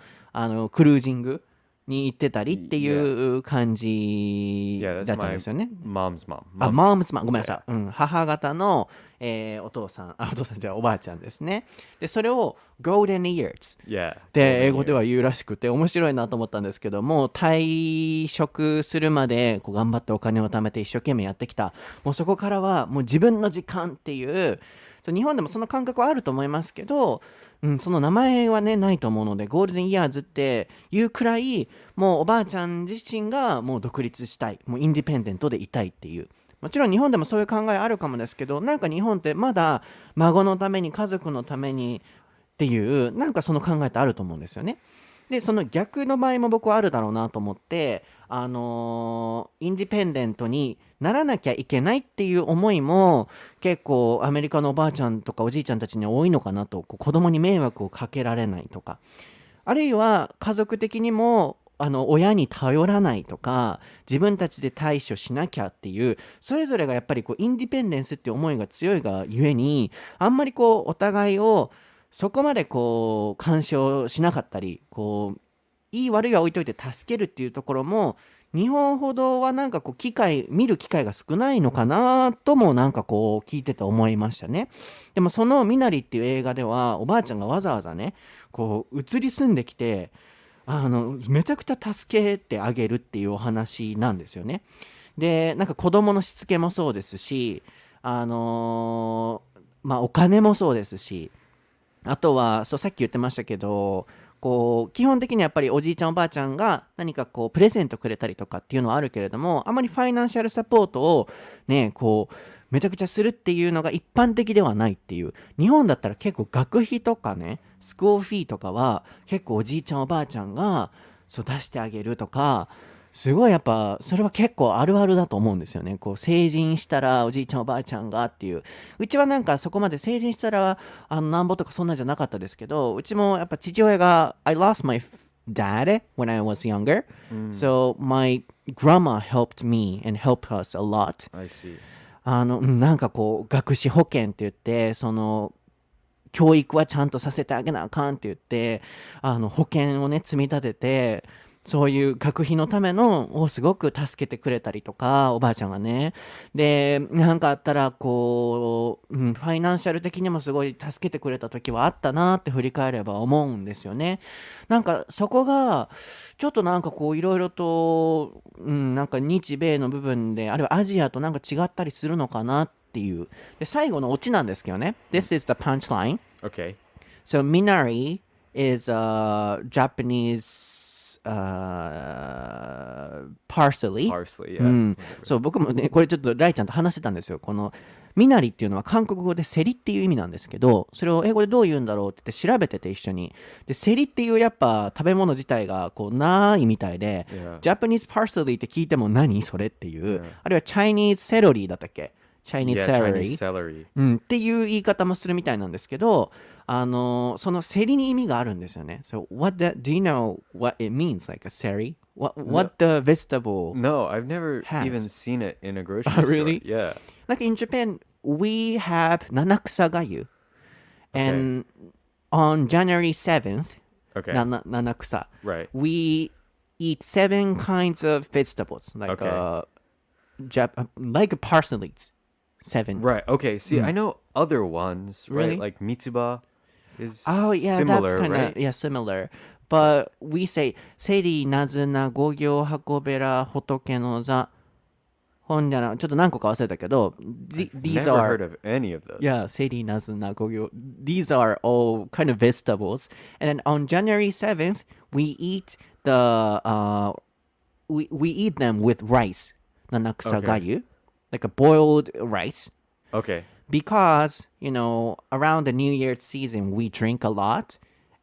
Speaker 1: クルージングに行ってたりっていう感じ
Speaker 2: Yeah,
Speaker 1: だ
Speaker 2: that's
Speaker 1: ったん
Speaker 2: my
Speaker 1: ですよね。
Speaker 2: mom's mom.
Speaker 1: マームスマン、ごめんなさい。母方の、お父さんじゃおばあちゃんですね。で、それを golden years
Speaker 2: Yeah.
Speaker 1: で
Speaker 2: golden
Speaker 1: 英語では
Speaker 2: years.
Speaker 1: 言うらしくて面白いなと思ったんですけども、退職するまでこう頑張ってお金を貯めて一生懸命やってきた。もうそこからはもう自分の時間っていう、日本でもその感覚はあると思いますけど、その名前はねないと思うので、ゴールデンイヤーズっていうくらいもうおばあちゃん自身がもう独立したい、もうインディペンデントでいたいっていう。もちろん日本でもそういう考えあるかもですけど、なんか日本ってまだ孫のために家族のためにっていうなんかその考えってあると思うんですよね。でその逆の場合も僕はあるだろうなと思って、インディペンデントにならなきゃいけないっていう思いも結構アメリカのおばあちゃんとかおじいちゃんたちに多いのかなと。こう子供に迷惑をかけられないとか、あるいは家族的にも親に頼らないとか、自分たちで対処しなきゃっていう、それぞれがやっぱりこうインディペンデンスっていう思いが強いがゆえに、あんまりこうお互いをそこまでこう干渉しなかったり、こういい悪いは置いといて助けるっていうところも日本ほどはなんかこう見る機会が少ないのかなともなんかこう聞いてて思いましたね。でもそのミナリっていう映画ではおばあちゃんがわざわざねこう移り住んできてめちゃくちゃ助けてあげるっていうお話なんですよね。でなんか子供のしつけもそうですし、お金もそうですし、あとはさっき言ってましたけど、こう基本的にやっぱりおじいちゃんおばあちゃんが何かこうプレゼントくれたりとかっていうのはあるけれども、あまりファイナンシャルサポートをねこうめちゃくちゃするっていうのが一般的ではないっていう。日本だったら結構学費とかね、スクールフィーとかは結構おじいちゃんおばあちゃんが出してあげるとか、すごいやっぱそれは結構あるあるだと思うんですよね。こう成人したらおじいちゃんおばあちゃんがっていう。うちはなんかそこまで成人したらなんぼとかそんなんじゃなかったですけど、うちもやっぱ父親が I lost my dad when I was younger、so my grandma helped me and helped us a lot.
Speaker 2: I see.
Speaker 1: なんかこう学資保険って言って、その教育はちゃんとさせてあげなあかんって言って保険をね積み立てて、そういう学費のためのをすごく助けてくれたりとか、おばあちゃんがね。でなんかあったらこう、ファイナンシャル的にもすごい助けてくれた時はあったなって振り返れば思うんですよね。なんかそこがちょっとなんかこういろいろと、なんか日米の部分で、あるいはアジアとなんか違ったりするのかなっていう。で最後のオチなんですけどね。This is the punchline.
Speaker 2: Okay.
Speaker 1: So Minari is a Japanese parsley.
Speaker 2: Parsley, yeah.
Speaker 1: そう僕もねこれちょっとライちゃんと話してたんですよ。このミナリっていうのは韓国語でセリっていう意味なんですけど、それを英語でどう言うんだろうって言って調べてて一緒に。でセリっていうやっぱ食べ物自体がこうないみたいで、
Speaker 2: Yeah.
Speaker 1: Japanese parsley って聞いても何それっていう、
Speaker 2: Yeah.
Speaker 1: あるいは Chinese celery だったっけ、 Chinese
Speaker 2: Yeah,
Speaker 1: celery
Speaker 2: Chinese celery.
Speaker 1: っていう言い方もするみたいなんですけど、そのセリに意味があるんですよね。So do you know what it means, like a seri? What the vegetable
Speaker 2: No, I've never
Speaker 1: has?
Speaker 2: even seen it in a grocery
Speaker 1: Oh, really?
Speaker 2: store. Yeah.
Speaker 1: Like in Japan, we have nanaksa gayu. And on January 7th,
Speaker 2: Okay.
Speaker 1: nanaksa,
Speaker 2: Right.
Speaker 1: we eat 7 kinds of vegetables, like like parsnips. 7.
Speaker 2: Right. Okay. See, I know other ones,
Speaker 1: Really?
Speaker 2: right? Like mitsuba is
Speaker 1: Oh, yeah,
Speaker 2: similar,
Speaker 1: that's kind
Speaker 2: right?
Speaker 1: of, yeah, similar. But we say, セリナズナ五行運べら仏の座。ほんじゃな、ちょっと何個か忘れたけど、these
Speaker 2: Never
Speaker 1: are,
Speaker 2: heard of any of those.
Speaker 1: yeah, セリナズナ五行. These are all kind of vegetables. And then on January 7th, we eat we eat them with rice. 七草がゆ. Like a boiled rice.
Speaker 2: Okay.
Speaker 1: Because, around the New Year's season, we drink a lot,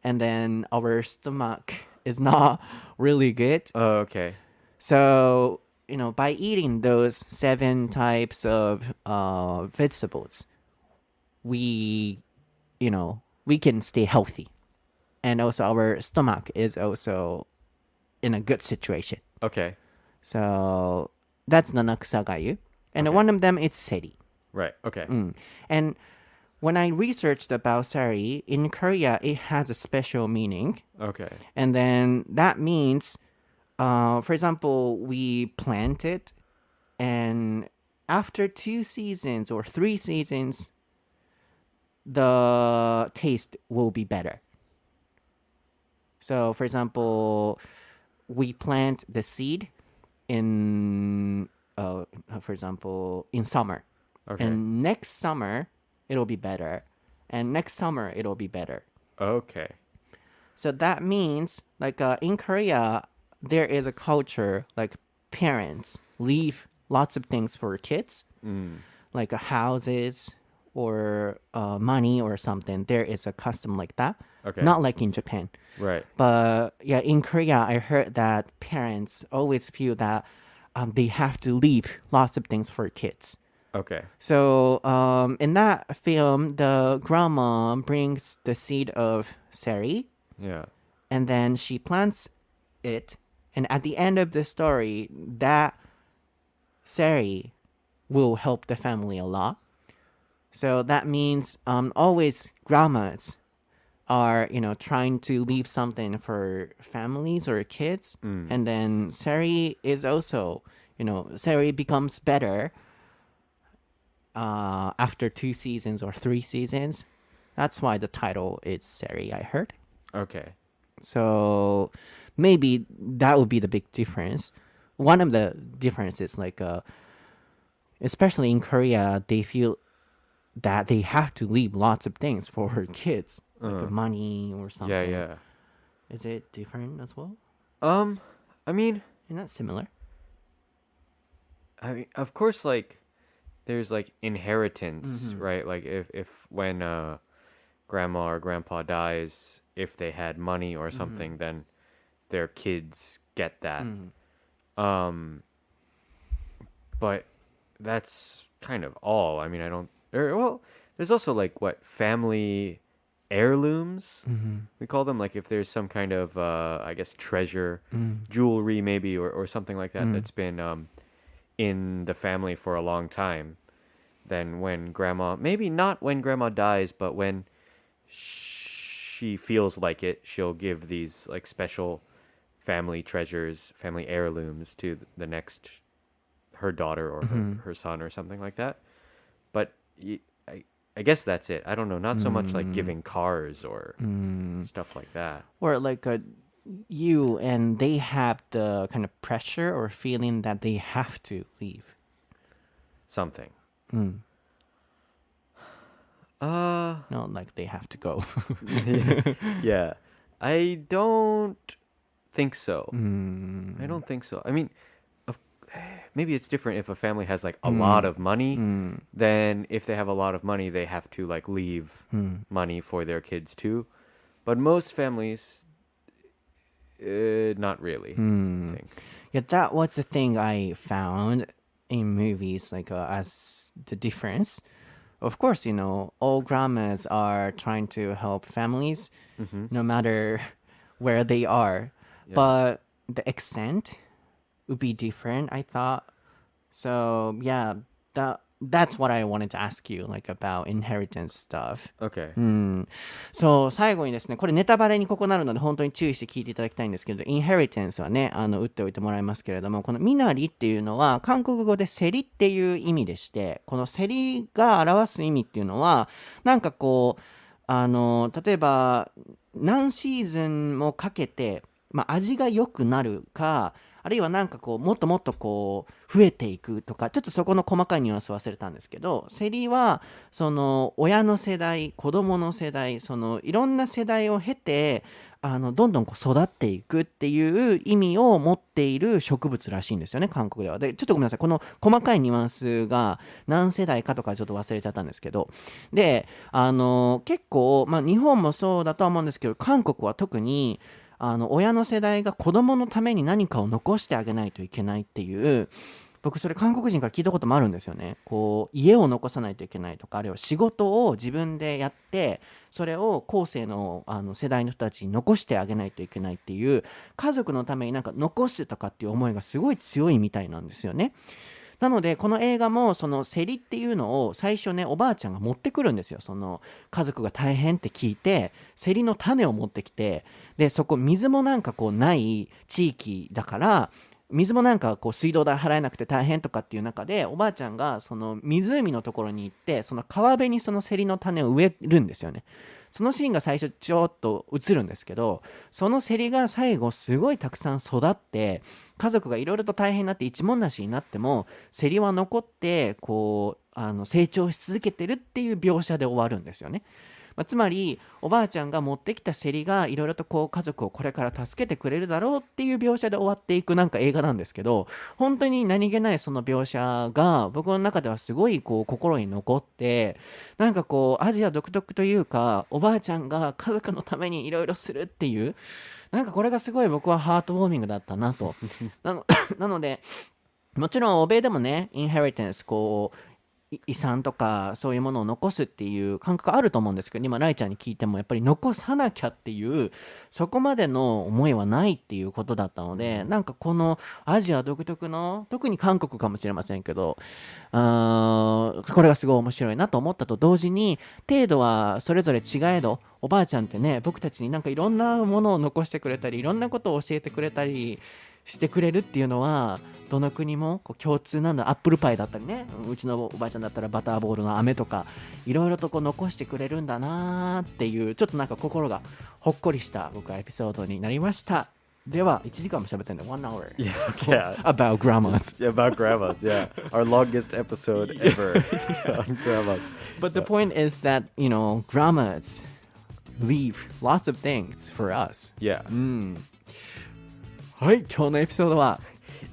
Speaker 1: and then our stomach is not really good.
Speaker 2: Oh, okay.
Speaker 1: So, by eating those 7 types of vegetables, we can stay healthy. And also our stomach is also in a good situation.
Speaker 2: Okay.
Speaker 1: So that's 七草がゆ. And one of them is seri.
Speaker 2: Right. Okay.
Speaker 1: And when I researched about seri, in Korea, it has a special meaning.
Speaker 2: Okay.
Speaker 1: And then that means, for example, we plant it, and after 2 seasons or 3 seasons, the taste will be better. So, for example, we plant the seed in, for example, in summer.
Speaker 2: Okay.
Speaker 1: And next summer, it'll be better. And next summer, it'll be better.
Speaker 2: Okay.
Speaker 1: So that means, like in Korea, there is a culture like parents leave lots of things for kids, like houses or money or something. There is a custom like that.
Speaker 2: Okay.
Speaker 1: Not like in Japan.
Speaker 2: Right.
Speaker 1: But yeah, in Korea, I heard that parents always feel that they have to leave lots of things for kids.
Speaker 2: Okay.
Speaker 1: So in that film, the grandma brings the seed of seri,
Speaker 2: Yeah.
Speaker 1: and then she plants it. And at the end of the story, that seri will help the family a lot. So that means always grandmas are, trying to leave something for families or kids. And then seri is also, seri becomes better after 2 seasons or 3 seasons. That's why the title is seri, I heard.
Speaker 2: Okay.
Speaker 1: So maybe that would be the big difference. One of the differences, like, especially in Korea, they feel that they have to leave lots of things for kids, like money or something.
Speaker 2: Yeah, yeah.
Speaker 1: Is it different as well?
Speaker 2: I mean,
Speaker 1: Isn't that similar?
Speaker 2: of course, like, there's like inheritance, right? Like if when grandma or grandpa dies, if they had money or something, then their kids get that. But that's kind of all. I mean, I don't. Well, there's also like family heirlooms. We call them, like if there's some kind of I guess treasure, jewelry maybe, or something like that that's been in the family for a long time. Then when grandma, maybe not when grandma dies, but when she feels like it, she'll give these like special family treasures, family heirlooms to the next, her daughter or her son or something like that. But I guess that's it. I don't know. Not so much like giving cars or stuff like that.
Speaker 1: Or like you and they have the kind of pressure or feeling that they have to leave.
Speaker 2: Something.
Speaker 1: Not like they have to go.
Speaker 2: Yeah. I don't think so. I don't think so. I mean, maybe it's different if a family has like a lot of money. Then if they have a lot of money, they have to like leave money for their kids too. But most families, not really, I think.
Speaker 1: Yeah, that was the thing I found in movies, like as the difference. Of course, all grandmas are trying to help families, no matter where they are.
Speaker 2: Yeah.
Speaker 1: But the extent would be different, I thought. So yeah, that's what I wanted to ask you, like about inheritance stuff.
Speaker 2: Okay.
Speaker 1: そう、最後にですね、これネタバレにここなるので本当に注意して聞いていただきたいんですけど、インヘリテンスはね、打っておいてもらいますけれども、このミナリっていうのは韓国語でセリっていう意味でして、このセリが表す意味っていうのは、なんかこう、例えば何シーズンもかけて、味が良くなるか、あるいはなんかこうもっともっとこう増えていくとか、ちょっとそこの細かいニュアンス忘れたんですけど、セリはその親の世代、子供の世代、そのいろんな世代を経てどんどんこう育っていくっていう意味を持っている植物らしいんですよね、韓国では。でちょっとごめんなさい、この細かいニュアンスが何世代かとかちょっと忘れちゃったんですけど、で結構、日本もそうだとは思うんですけど、韓国は特に親の世代が子供のために何かを残してあげないといけないっていう僕それ韓国人から聞いたこともあるんですよね。こう家を残さないといけないとか、あるいは仕事を自分でやってそれを後世の、世代の人たちに残してあげないといけないっていう、家族のためになんか残すとかっていう思いがすごい強いみたいなんですよね。なのでこの映画もその競りっていうのを最初ね、おばあちゃんが持ってくるんですよ。その家族が大変って聞いて競りの種を持ってきて、でそこ水もなんかこうない地域だから、水もなんかこう水道代払えなくて大変とかっていう中で、おばあちゃんがその湖のところに行って、その川辺にそのセリの種を植えるんですよね。そのシーンが最初ちょっと映るんですけど、そのセリが最後すごいたくさん育って、家族がいろいろと大変になって一文無しになってもセリは残ってこう成長し続けてるっていう描写で終わるんですよね。つまりおばあちゃんが持ってきたセリがいろいろとこう家族をこれから助けてくれるだろうっていう描写で終わっていくなんか映画なんですけど、本当に何気ないその描写が僕の中ではすごいこう心に残って、なんかこうアジア独特というか、おばあちゃんが家族のためにいろいろするっていう、なんかこれがすごい僕はハートウォーミングだったなとなので、もちろん欧米でもね、インヘリテンス、こう遺産とかそういうものを残すっていう感覚あると思うんですけど、今ライちゃんに聞いてもやっぱり残さなきゃっていうそこまでの思いはないっていうことだったので、なんかこのアジア独特の、特に韓国かもしれませんけど、これがすごい面白いなと思ったと同時に、程度はそれぞれ違えど、おばあちゃんってね、僕たちになんかいろんなものを残してくれたり、いろんなことを教えてくれたりしてくれるっていうのは、どの国もこう共通なんだ。アップルパイだったりね、うちのおばあちゃんだったらバターボールの飴とか、いろいろとこう残してくれるんだなっていう、ちょっとなんか心がほっこりした僕はエピソードになりました。では1時間も喋ってんだよ。1 hour
Speaker 2: Yeah.
Speaker 1: about grandmas.
Speaker 2: Yeah, about grandmas. Yeah, our longest episode ever on grandmas.
Speaker 1: But the point is that, you know, grandmas leave lots of things for us.
Speaker 2: Yeah.
Speaker 1: はい、今日のエピソードは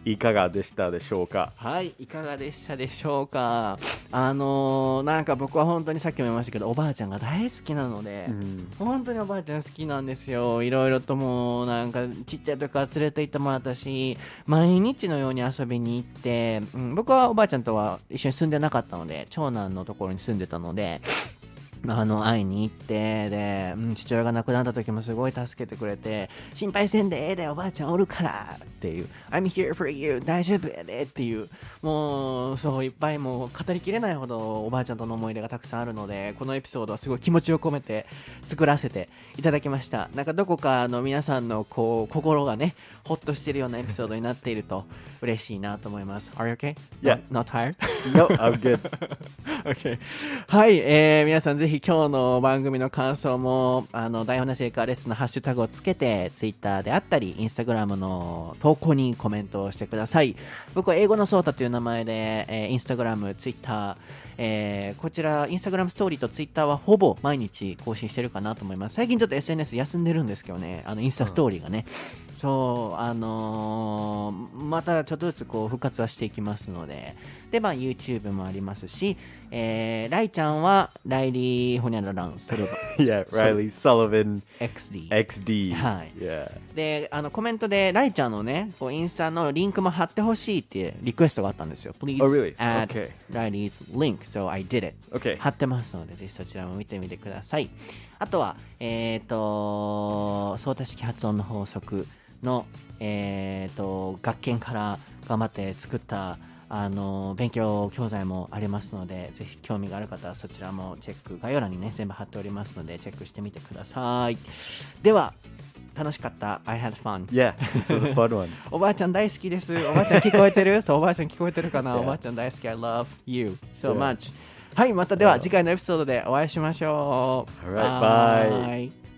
Speaker 1: い
Speaker 2: かがでしたでしょうか？
Speaker 1: はい、いかがでしたでしょうか。なんか僕は本当にさっきも言いましたけど、おばあちゃんが大好きなので、本当におばあちゃん好きなんですよ。いろいろともうなんかちっちゃい時から連れて行ってもらったし、毎日のように遊びに行って、僕はおばあちゃんとは一緒に住んでなかったので、長男のところに住んでたので、会いに行って、で、父親が亡くなった時もすごい助けてくれて、心配せんでええで、おばあちゃんおるからっていう、I'm here for you 大丈夫やでっていう、もうそういっぱいもう語りきれないほどおばあちゃんとの思い出がたくさんあるので、このエピソードはすごい気持ちを込めて作らせていただきました。なんかどこか皆さんのこう心がね、ほっとしているようなエピソードになっていると嬉しいなと思います。Are you okay?
Speaker 2: Yeah.
Speaker 1: Not tired?
Speaker 2: No, I'm good.
Speaker 1: Okay. はい、皆さんぜひ今日の番組の感想も台本なし英会話レッスンのハッシュタグをつけて Twitter であったり Instagram の投稿にコメントをしてください。僕は英語のソータという名前で、Instagram、Twitter、こちら Instagram ストーリーと Twitter はほぼ毎日更新してるかなと思います。最近ちょっと SNS 休んでるんですけどね、インスタストーリーがね、そうまたちょっとずつこう復活はしていきますので、でYouTube もありますし、ライちゃんはライリーホニャラランソルバ
Speaker 2: Yeah, Reilly Sullivan
Speaker 1: XD。
Speaker 2: はい。
Speaker 1: でコメントでライちゃんのねこうインスタのリンクも貼ってほしいってリクエストがあったんですよ。Please
Speaker 2: really?
Speaker 1: add
Speaker 2: Okay.
Speaker 1: Reilly's link, so I did it.
Speaker 2: Okay.
Speaker 1: 貼ってますのでぜひそちらも見てみてください。あとは相対式発音の法則の学研から頑張って作った勉強教材もありますので、ぜひ興味がある方はそちらもチェック、概要欄にね全部貼っておりますのでチェックしてみてください。では楽しかった。 I had fun.
Speaker 2: Yeah, this was a fun one.
Speaker 1: おばあちゃん大好きです。おばあちゃん聞こえてる？そう、おばあちゃん聞こえてるかな、
Speaker 2: Yeah.
Speaker 1: おばあちゃん大好き。 I love you so
Speaker 2: Yeah.
Speaker 1: much. はい、またでは次回のエピソードでお会いしましょう。
Speaker 2: Alright, bye.